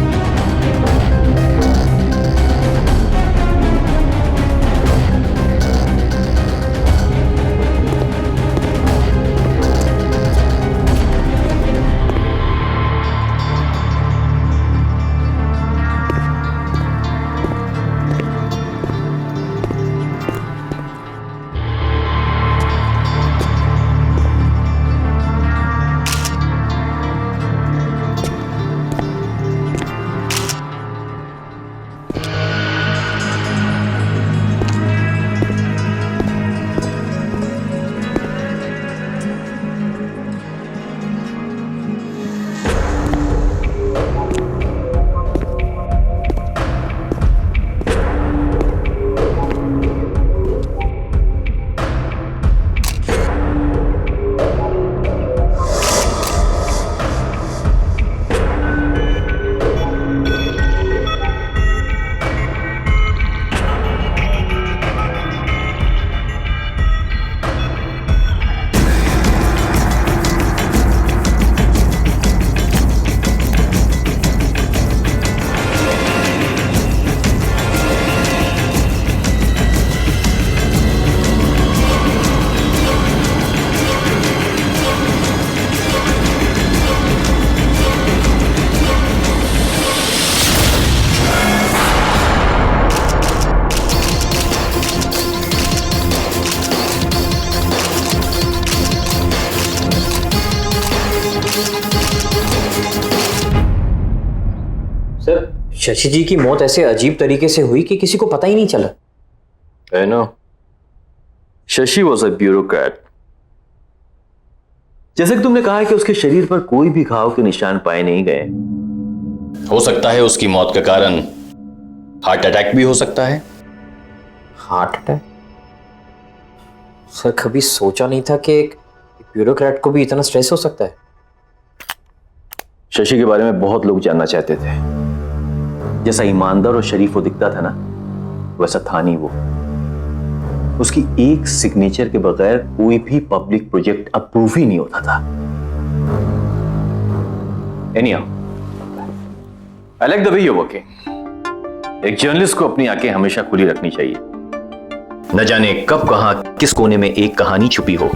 शशि जी की मौत ऐसे अजीब तरीके से हुई कि किसी को पता ही नहीं चला। I know. Shashi was a bureaucrat. जैसे कि तुमने कहा है कि उसके शरीर पर कोई भी घाव के निशान पाए नहीं गए। हो सकता है उसकी मौत का कारण हार्ट अटैक भी हो सकता है। Heart attack? सर कभी सोचा नहीं था कि एक ब्यूरोक्रेट को भी इतना स्ट्रेस हो सकता है। शशि के बारे में बहुत लोग जानना चाहते थे। जैसा ईमानदार और शरीफ वो दिखता था ना, वैसा था नहीं वो। उसकी एक सिग्नेचर के बगैर कोई भी पब्लिक प्रोजेक्ट अप्रूव ही नहीं होता था। Anyhow, I like the way you working. एक जर्नलिस्ट को अपनी आंखें हमेशा खुली रखनी चाहिए। न जाने कब कहां किस कोने में एक कहानी छुपी हो।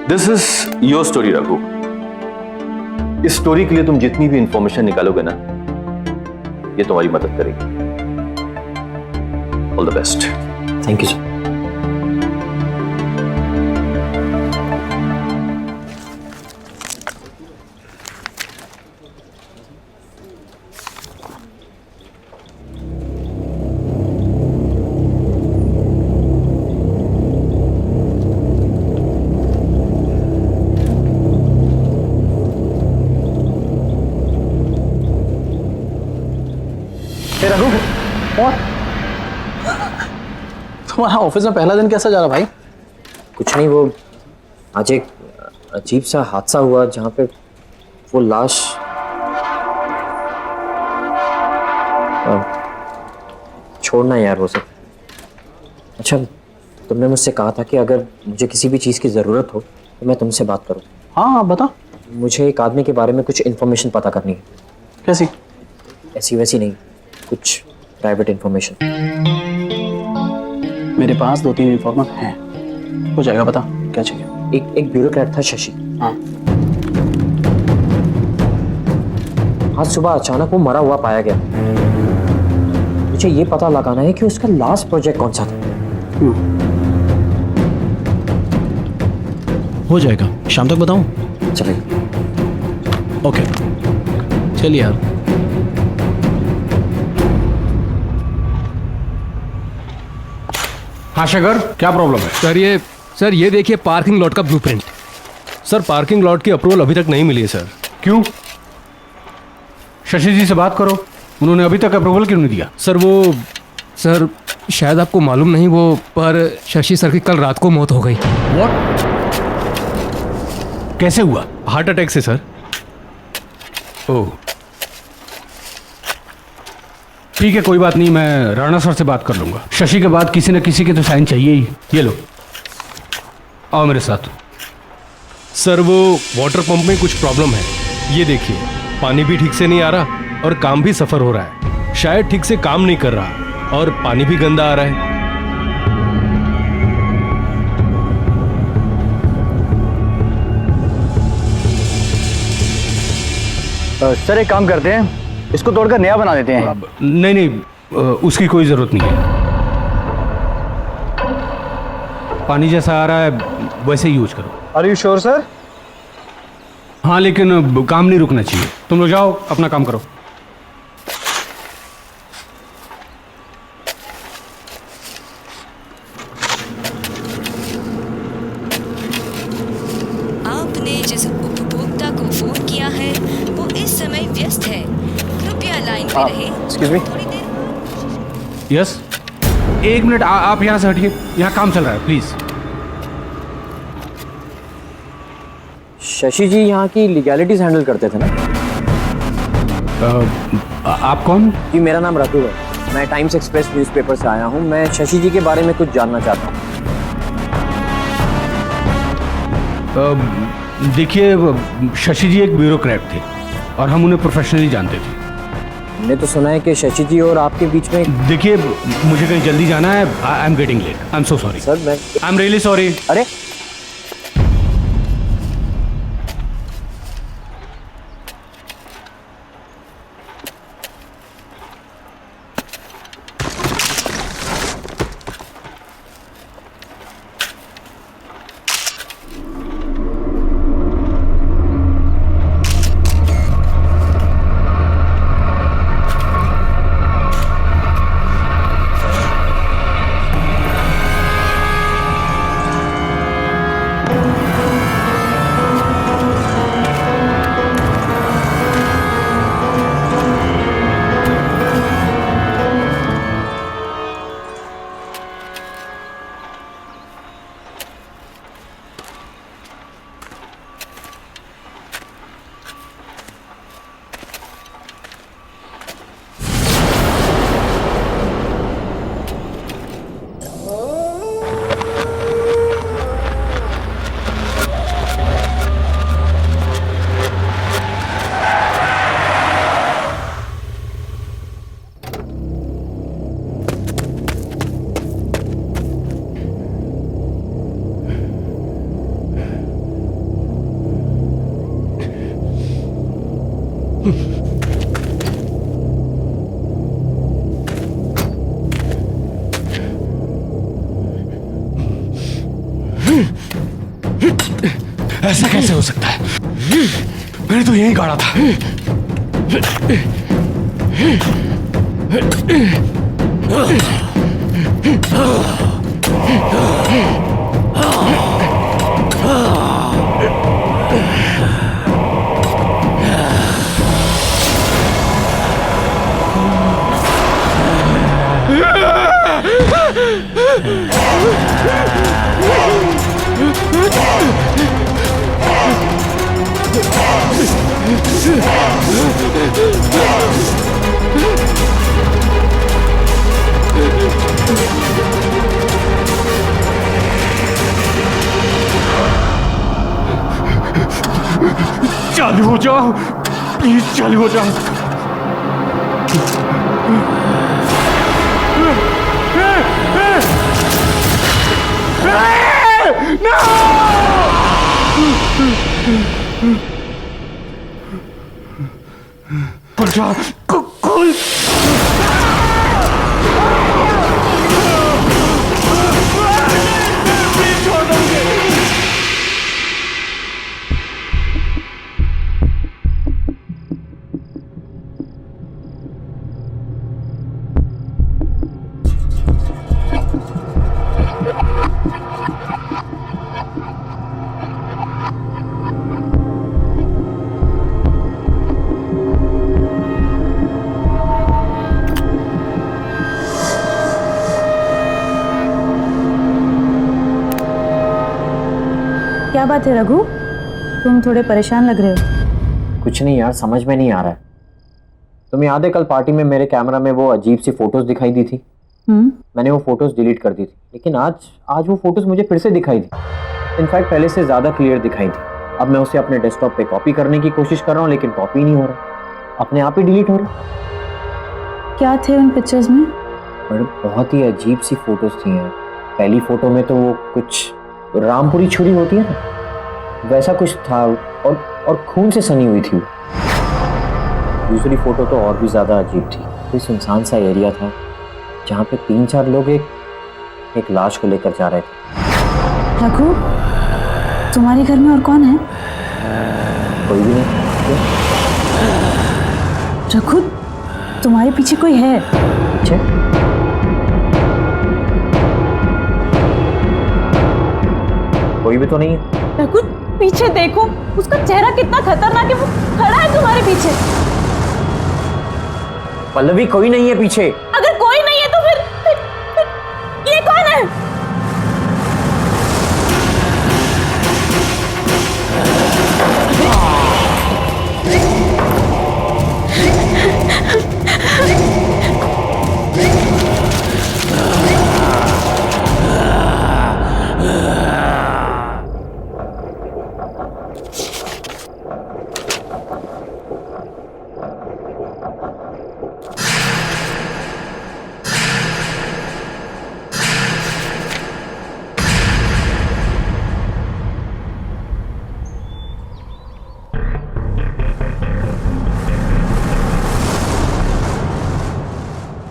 This is your story Raghu. इस स्टोरी के लिए तुम जितनी भी इंफॉर्मेशन निकालोगे ना, ये तुम्हारी मदद करेगी। All the best. Thank you sir. Raghu, और तुम्हारा ऑफिस में पहला दिन कैसा जा रहा भाई? कुछ नहीं, वो आज एक अजीब सा हादसा हुआ जहाँ पे वो लाश छोड़ना यार वो सब। अच्छा, तुमने मुझसे कहा था कि अगर मुझे किसी भी चीज़ की ज़रूरत हो तो मैं तुमसे बात करूँ। हाँ बता। मुझे एक आदमी के बारे में कुछ इन्फॉर्मेशन पता करनी है। कैसी? ऐसी वैसी नहीं, कुछ प्राइवेट इन्फॉर्मेशन। मेरे पास 2-3 इन्फॉर्मर हैं, हो जाएगा। बता क्या चाहिए? एक ब्यूरोक्रेट था शशि। हाँ। आज सुबह अचानक वो मरा हुआ पाया गया। मुझे ये पता लगाना है कि उसका लास्ट प्रोजेक्ट कौन सा था। हो जाएगा, शाम तक बताऊं? चलेगा। ओके, चलिए यार। हाँ शेखर, क्या प्रॉब्लम है? सर ये देखिए पार्किंग लॉट का ब्लूप्रिंट। सर पार्किंग लॉट की अप्रूवल अभी तक नहीं मिली है सर। क्यों? शशि जी से बात करो, उन्होंने अभी तक अप्रूवल क्यों नहीं दिया? सर शायद आपको मालूम नहीं, वो पर शशि सर की कल रात को मौत हो गई। व्हाट? कैसे हुआ? हार्ट अटैक से सर। ओह ठीक है, कोई बात नहीं, मैं राणा सर से बात कर लूंगा। शशि के बाद किसी न किसी के तो साइन चाहिए ही। ये लो, आओ मेरे साथ। सर वो वाटर पंप में कुछ प्रॉब्लम है। ये देखिए, पानी भी ठीक से नहीं आ रहा और काम भी सफर हो रहा है। शायद ठीक से काम नहीं कर रहा और पानी भी गंदा आ रहा है। सर एक काम करते हैं, इसको तोड़कर नया बना देते हैं। नहीं, उसकी कोई जरूरत नहीं है। पानी जैसा आ रहा है वैसे यूज करो। Are you sure sir? हाँ, लेकिन काम नहीं रुकना चाहिए। तुम लोग जाओ, अपना काम करो। आपने जिस उपभोक्ता को फोन किया है वो इस समय व्यस्त है, कृपया लाइन पे रहे। Excuse me. यस, एक मिनट, आप यहाँ से हटिए, यहाँ काम चल रहा है, प्लीज। शशि जी यहाँ की लीगैलिटीज हैंडल करते थे ना? आप कौन? जी मेरा नाम रघु है, मैं टाइम्स एक्सप्रेस न्यूज़पेपर से आया हूँ। मैं शशि जी के बारे में कुछ जानना चाहता हूँ। देखिए, शशि जी एक ब्यूरोक्रेट थे और हम उन्हें प्रोफेशनली जानते थे। हमने तो सुना है कि शशि जी और आपके बीच में। देखिए, मुझे कहीं जल्दी जाना है। I am getting late. I am so sorry sir. मैं आई एम रियली सॉरी। अरे ऐसा कैसे हो सकता है? मैंने तो यही गाड़ा था। चालू हो जाओ, प्लीज चालू हो जाओ। खुल जा, खुल। क्या बात है रघु, तुम थोड़े परेशान लग रहे हो। कुछ नहीं यार, समझ में नहीं आ रहा है। तुम्हें याद है कल पार्टी में मेरे कैमरा में वो अजीब सी फोटोज दिखाई दी थी? मैंने वो फोटोज डिलीट कर दी थी, लेकिन आज वो फोटोज मुझे फिर से दिखाई दी। इनफैक्ट पहले से ज्यादा क्लियर दिखाई थी। अब मैं उसे अपने डेस्कटॉप पे कॉपी करने की कोशिश कर रहा हूँ, लेकिन कॉपी नहीं हो रहा, अपने आप ही डिलीट हो रहा। क्या थे उन पिक्चर्स में? बहुत ही अजीब सी फोटोज थी यार। पहली फोटो में तो वो कुछ रामपुरी छुरी होती है ना, वैसा कुछ था, और खून से सनी हुई थी। दूसरी फोटो तो और भी ज्यादा अजीब थी। कोई सुनसान सा एरिया था जहाँ पे 3-4 लोग एक लाश को लेकर जा रहे थे। रघु, तुम्हारे घर में और कौन है? कोई भी नहीं। रघु, तुम्हारे पीछे कोई है? पीछे? कोई भी तो नहीं है। रघु, पीछे देखो, उसका चेहरा कितना खतरनाक है, वो खड़ा है तुम्हारे पीछे। पल्लवी, कोई नहीं है पीछे। अगर कोई नहीं है तो फिर ये कौन है?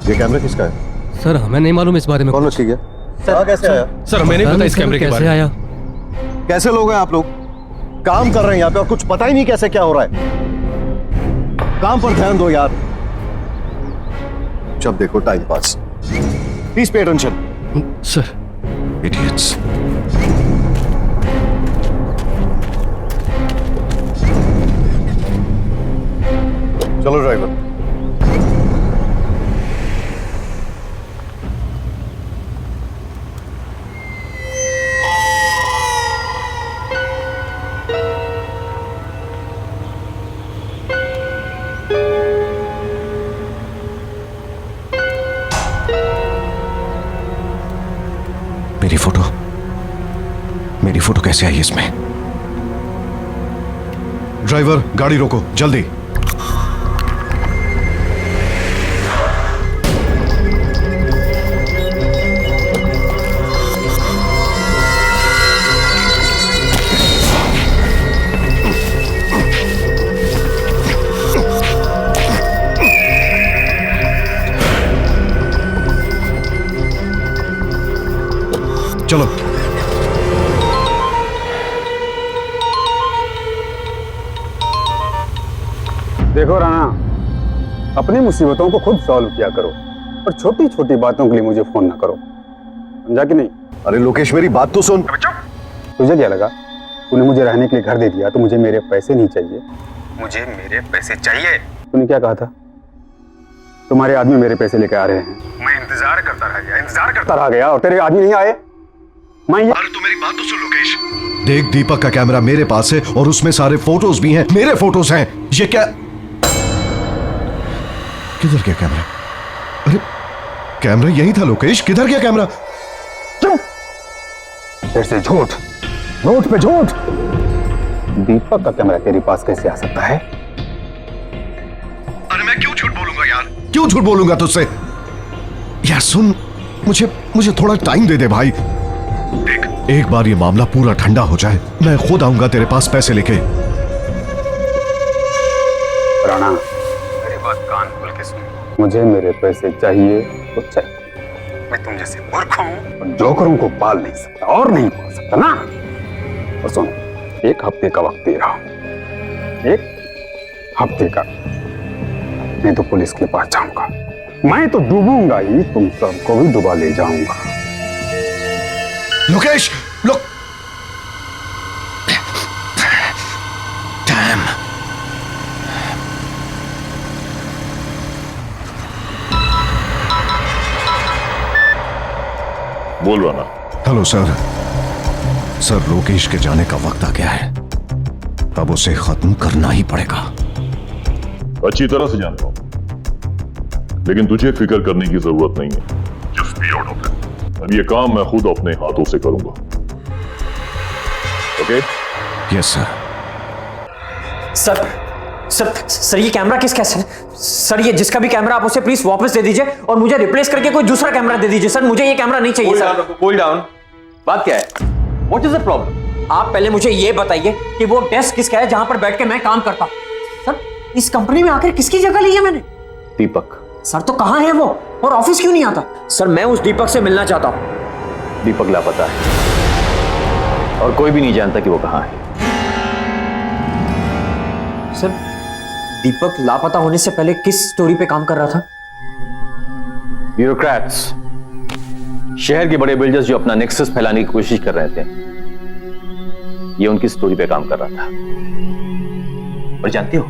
ये कैमरा किसका है? सर हमें नहीं मालूम इस बारे में। कौन रखी गया? सर कैसे आया? सर हमें नहीं पता इस कैमरे के बारे में। आया? कैसे लोग हैं आप लोग? काम कर रहे हैं यहाँ पे और कुछ पता ही नहीं कैसे क्या हो रहा है। काम पर ध्यान दो यार। जब देखो time pass. Please pay attention. Sir. Idiots. चलो ड्राइवर। मेरी फोटो कैसे आई इसमें? ड्राइवर, गाड़ी रोको जल्दी। चलो। देखो राणा, अपनी मुसीबतों को खुद सॉल्व किया करो और छोटी छोटी बातों के लिए मुझे फोन ना करो, समझा कि नहीं? अरे लोकेश मेरी बात तो सुन। तुझे क्या लगा तूने मुझे रहने के लिए घर दे दिया तो मुझे मेरे पैसे नहीं चाहिए? मुझे मेरे पैसे चाहिए। तूने क्या कहा था? तुम्हारे आदमी मेरे पैसे लेके आ रहे हैं। मैं इंतजार करता रह गया और तेरे आदमी नहीं आए। मैं तू मेरी बात तो सुन लोकेश। देख, दीपक का कैमरा मेरे पास है और उसमें सारे फोटोज भी हैं, मेरे फोटोज हैं। ये क्या? किधर गया कैमरा? अरे कैमरा यही था लोकेश, किधर गया कैमरा? फिर से झूठ, झूठ पे झूठ। दीपक का कैमरा तेरे पास कैसे आ सकता है? अरे मैं क्यों झूठ बोलूंगा यार, क्यों झूठ बोलूंगा तुझसे? यार सुन, मुझे थोड़ा टाइम दे दे भाई। देख, एक बार ये मामला पूरा ठंडा हो जाए, मैं खुद आऊंगा तेरे पास पैसे लेके। राणा, मेरी बात कान खोल के सुन। मुझे मेरे पैसे चाहिए तो चाहिए। मैं तुम जैसे मूर्ख हूं और जोकरों को पाल नहीं सकता और नहीं पाल सकता ना। और सुन, 1 हफ्ते का वक्त दे रहा हूं, 1 हफ्ते का, नहीं तो पुलिस के पास जाऊंगा। मैं तो डूबूंगा ही, तुम सबको भी डुबा ले जाऊंगा। लोकेश, लोक डैम। बोल रहा ना। Hello sir. सर, लोकेश के जाने का वक्त आ गया है, अब उसे खत्म करना ही पड़ेगा। अच्छी तरह से जानता हूं, लेकिन तुझे फिक्र करने की जरूरत नहीं है। Just be out of it. अब ये काम मैं खुद अपने हाथों से करूंगा। ओके? Yes sir. सर ये कैमरा किसका है सर? सर ये जिसका भी कैमरा आप उसे प्लीज वापस दे दीजिए और मुझे रिप्लेस करके कोई दूसरा कैमरा दे दीजिए। सर मुझे ये कैमरा नहीं चाहिए सर। Cool down. बात क्या है? What is the problem? आप पहले मुझे ये बताइए कि वो डेस्क किसका है जहां पर बैठ के मैं काम करता हूं। सर इस कंपनी में आखिर किसकी जगह ली है मैंने? दीपक। सर तो कहां है वो और ऑफिस क्यों नहीं आता? सर मैं उस दीपक से मिलना चाहता हूं। दीपक लापता है और कोई भी नहीं जानता कि वो कहां है। सर दीपक लापता होने से पहले किस स्टोरी पे काम कर रहा था? ब्यूरोक्रेट्स, शहर के बड़े बिल्डर्स जो अपना नेक्सस फैलाने की कोशिश कर रहे थे, ये उनकी स्टोरी पे काम कर रहा था। और जानते हो,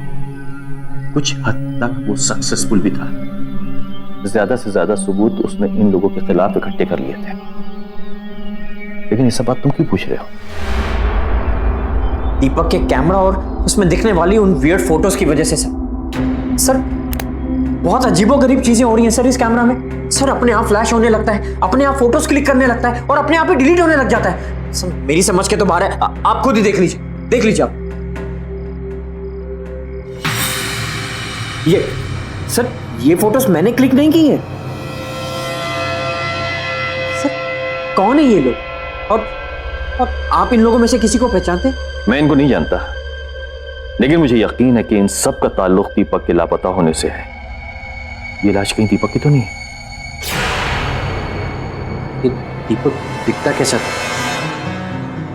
कुछ हद तक वो सक्सेसफुल भी था। ज्यादा से ज्यादा सबूत उसने इन लोगों के खिलाफ इकट्ठे कर लिए थे। लेकिन ये सब बात तुम क्यों पूछ रहे हो? दीपक के कैमरा और उसमें दिखने वाली उन वियर्ड फोटोज की वजह से सर बहुत अजीबोगरीब चीजें हो रही हैं सर इस कैमरा में। सर अपने आप फ्लैश होने लगता है, अपने आप फोटोज क्लिक करने लगता है और अपने आप ही डिलीट होने लग जाता है। सर मेरी समझ के तो बाहर है, आप खुद ही देख लीजिए आप। ये सर ये फोटोज मैंने क्लिक नहीं की है। सर कौन है ये लोग और आप इन लोगों में से किसी को पहचानते हैं? मैं इनको नहीं जानता, लेकिन मुझे यकीन है कि इन सब का ताल्लुक दीपक के लापता होने से है। ये लाश कहीं दीपक की तो नहीं है? दीपक दिखता कैसा था?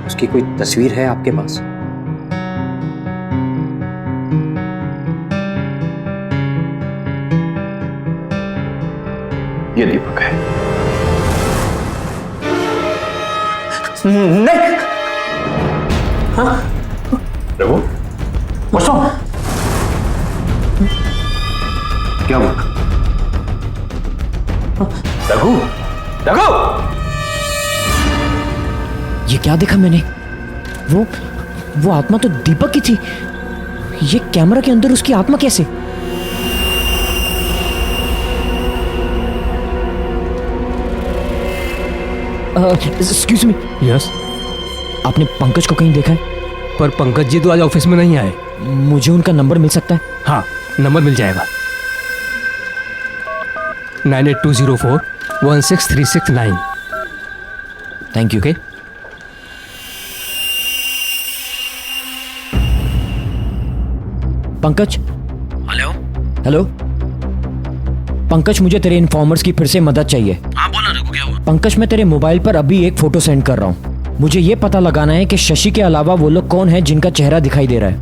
उसकी कोई तस्वीर है आपके पास? ये दीपक है। नहीं। हाँ? रघु, क्या हुआ? रघु, रघु! ये क्या देखा मैंने? वो आत्मा तो दीपक की थी। ये कैमरा के अंदर उसकी आत्मा कैसे? Excuse me. यस। आपने पंकज को कहीं देखा है? पर पंकज जी तो आज ऑफिस में नहीं आए। मुझे उनका नंबर मिल सकता है? हाँ, नंबर मिल जाएगा। 9820416369। Thank you. Pankaj. Hello Pankaj, मुझे तेरे इन्फॉर्मर्स की फिर से मदद चाहिए। हाँ बोला रघु, क्या हुआ? पंकज मैं तेरे मोबाइल पर अभी एक फोटो सेंड कर रहा हूँ। मुझे ये पता लगाना है कि शशि के अलावा वो लोग कौन है जिनका चेहरा दिखाई दे रहा है।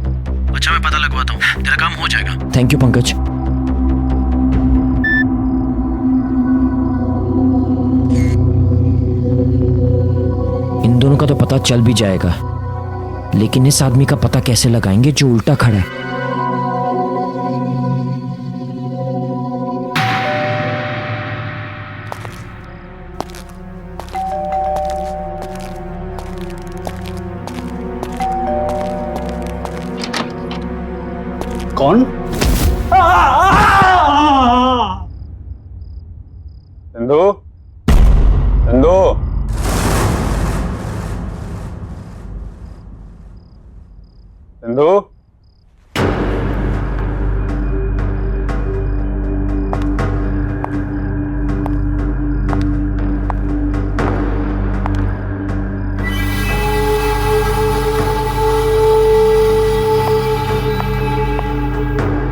अच्छा मैं पता लगवाता हूँ, तेरा काम हो जाएगा। Thank you Pankaj. इन दोनों का तो पता चल भी जाएगा, लेकिन इस आदमी का पता कैसे लगाएंगे जो उल्टा खड़ा है? कौन? चंदू, चंदू, चंदू,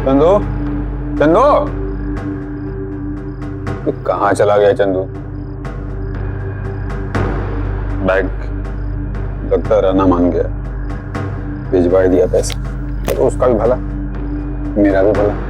चंदू, चंदू, तू कहाँ चला गया चंदू? बैग लगता रहना मान गया, भिजवा ही दिया पैसा, तो उसका भी भला, मेरा भी भला।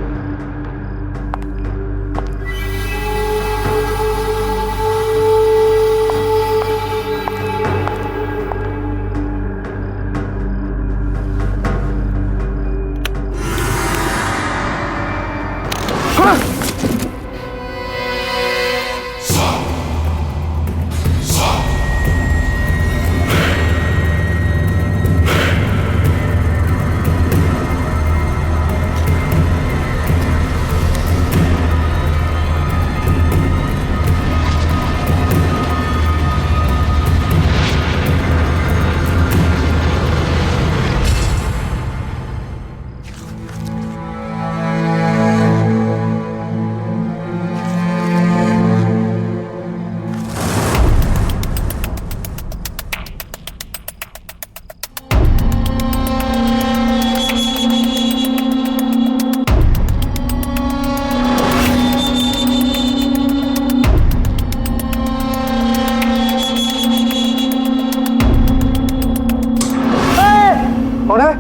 कौन है?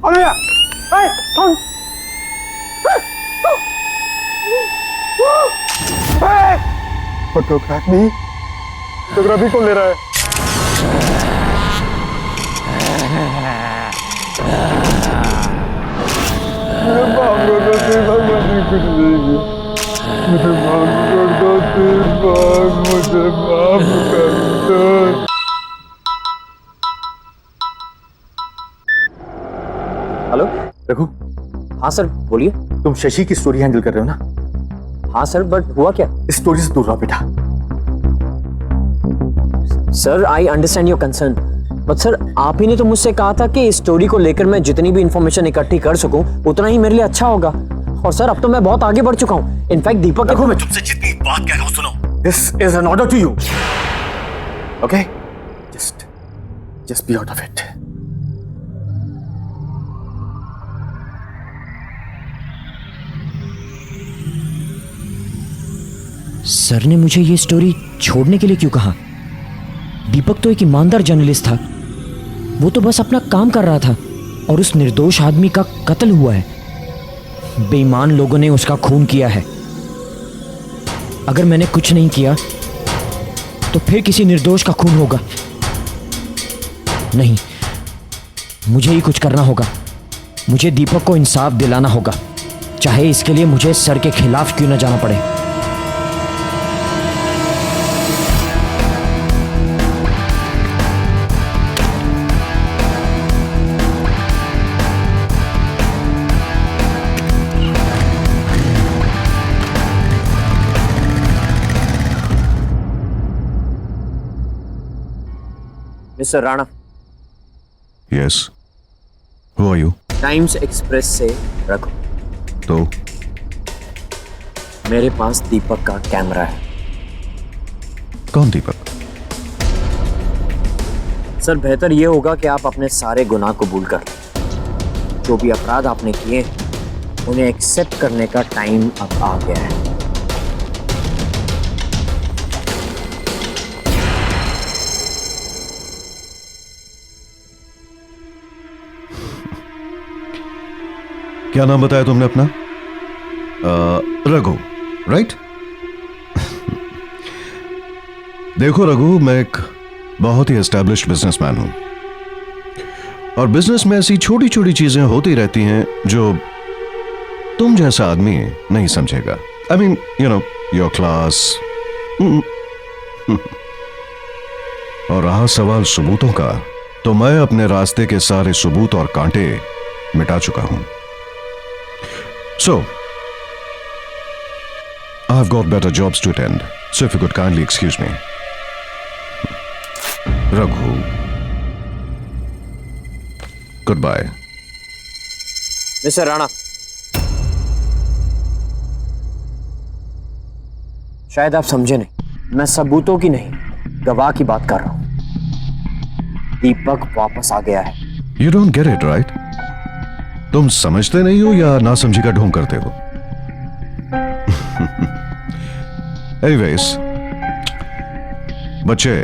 कौन है? कौन? फोटोग्राफी, फोटोग्राफी कौन ले रहा है? मेरे बाप को तो तेरे भगवान ने कुछ नहीं किया। मेरे बाप को तो तेरे बाप मुझे माफ कर दो। हेलो रघु। हाँ सर बोलिए। तुम शशि की स्टोरी हैंडल कर रहे हो ना? हाँ सर, बट हुआ क्या? स्टोरी से दूर रहो बेटा। Sir I understand your concern, but sir आप ही ने तो मुझसे कहा था कि इस स्टोरी को लेकर मैं जितनी भी इंफॉर्मेशन इकट्ठी कर सकूं उतना ही मेरे लिए अच्छा होगा। और सर अब तो मैं बहुत आगे बढ़ चुका हूं। इनफैक्ट दीपक देखो, मैं तुमसे जितनी बात कह रहा हूं सुनो। This is an order to you, okay? Just be out of it. Sir ने मुझे ये स्टोरी छोड़ने के लिए क्यों कहा? दीपक तो एक ईमानदार जर्नलिस्ट था, वो तो बस अपना काम कर रहा था और उस निर्दोष आदमी का कत्ल हुआ है। बेईमान लोगों ने उसका खून किया है। अगर मैंने कुछ नहीं किया तो फिर किसी निर्दोष का खून होगा। नहीं, मुझे ही कुछ करना होगा। मुझे दीपक को इंसाफ दिलाना होगा, चाहे इसके लिए मुझे सर के खिलाफ क्यों न जाना पड़े। Mister Rana. Yes, who are you? Times Express से रखो। तो मेरे पास दीपक का कैमरा है। कौन दीपक? सर बेहतर यह होगा कि आप अपने सारे गुनाह कबूल कर लें। जो भी अपराध आपने किए उन्हें एक्सेप्ट करने का टाइम अब आ गया है। क्या नाम बताया तुमने अपना? रघु, राइट? देखो रघु, मैं एक बहुत ही एस्टैब्लिश्ड बिजनेसमैन हूं और बिजनेस में ऐसी छोटी छोटी चीजें होती रहती हैं जो तुम जैसा आदमी नहीं समझेगा। I mean you know your class. और रहा सवाल सबूतों का, तो मैं अपने रास्ते के सारे सबूत और कांटे मिटा चुका हूं। So I have got better jobs to attend, so if you could kindly excuse me. Raghu, goodbye. Mister Rana, शायद आप समझे नहीं, मैं सबूतों की नहीं गवाह की बात कर रहा हूं। दीपक वापस आ गया है। You don't get it, right? तुम समझते नहीं हो या ना समझी का ढोंग करते हो? एनीवेज, बच्चे,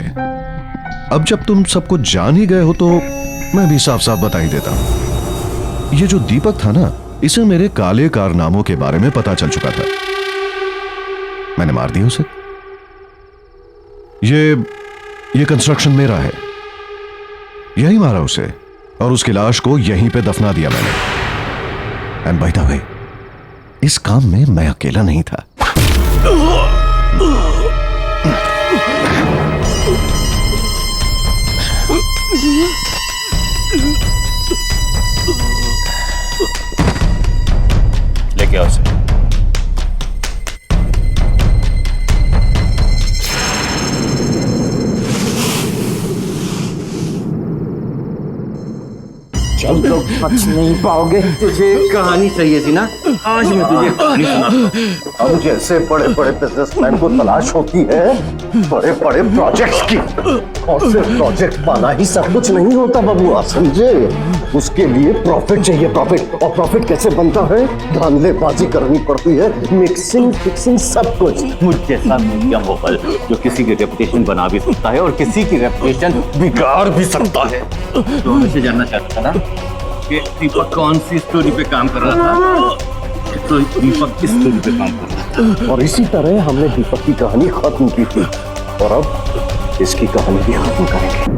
अब जब तुम सब कुछ जान ही गए हो तो मैं भी साफ साफ बता ही देता हूं। ये जो दीपक था ना, इसे मेरे काले कारनामों के बारे में पता चल चुका था। मैंने मार दिया उसे। ये कंस्ट्रक्शन मेरा है, यही मारा उसे और उसकी लाश को यहीं पे दफना दिया मैंने। एंड बाय द वे, इस काम में मैं अकेला नहीं था। लेके आओ उसे। चल तो बच नहीं पाओगे। तुझे कहानी चाहिए थी ना, आज मैं तुझे कहानी सुनाता हूं। हम जैसे बड़े बड़े बिजनेसमैन को तलाश होती है बड़े बड़े प्रोजेक्ट्स की, और सिर्फ प्रोजेक्ट पाना ही सब कुछ नहीं होता बबुआ, समझे? उसके लिए प्रॉफिट चाहिए, प्रॉफिट। और प्रॉफिट कैसे बनता है? धांधलेबाजी करनी पड़ती है, मिक्सिंग फिक्सिंग सब कुछ। मुझ जैसा मीडिया मोगल जो किसी की रेपुटेशन बना भी सकता है और किसी की रेपुटेशन बिगाड़ भी सकता है। तो हमें जानना चाहता था ना कि दीपक कौन सी स्टोरी पे काम कर रहा था, तो दीपक किस स्टोरी पे काम कर रहा था। और इसी तरह हमने दीपक की कहानी खत्म की थी और अब इसकी कहानी भी खत्म करेंगे।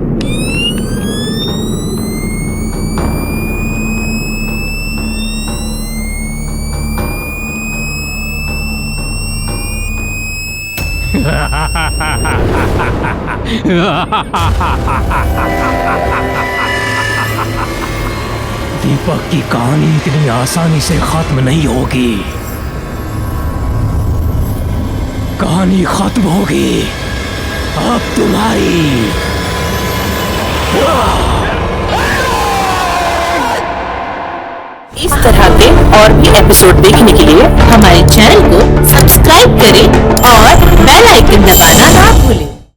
दीपक की कहानी इतनी आसानी से खत्म नहीं होगी। कहानी खत्म होगी अब तुम्हारी। इस तरह के और भी एपिसोड देखने के लिए हमारे चैनल को सब्सक्राइब करें और बेल आइकन दबाना ना भूलें।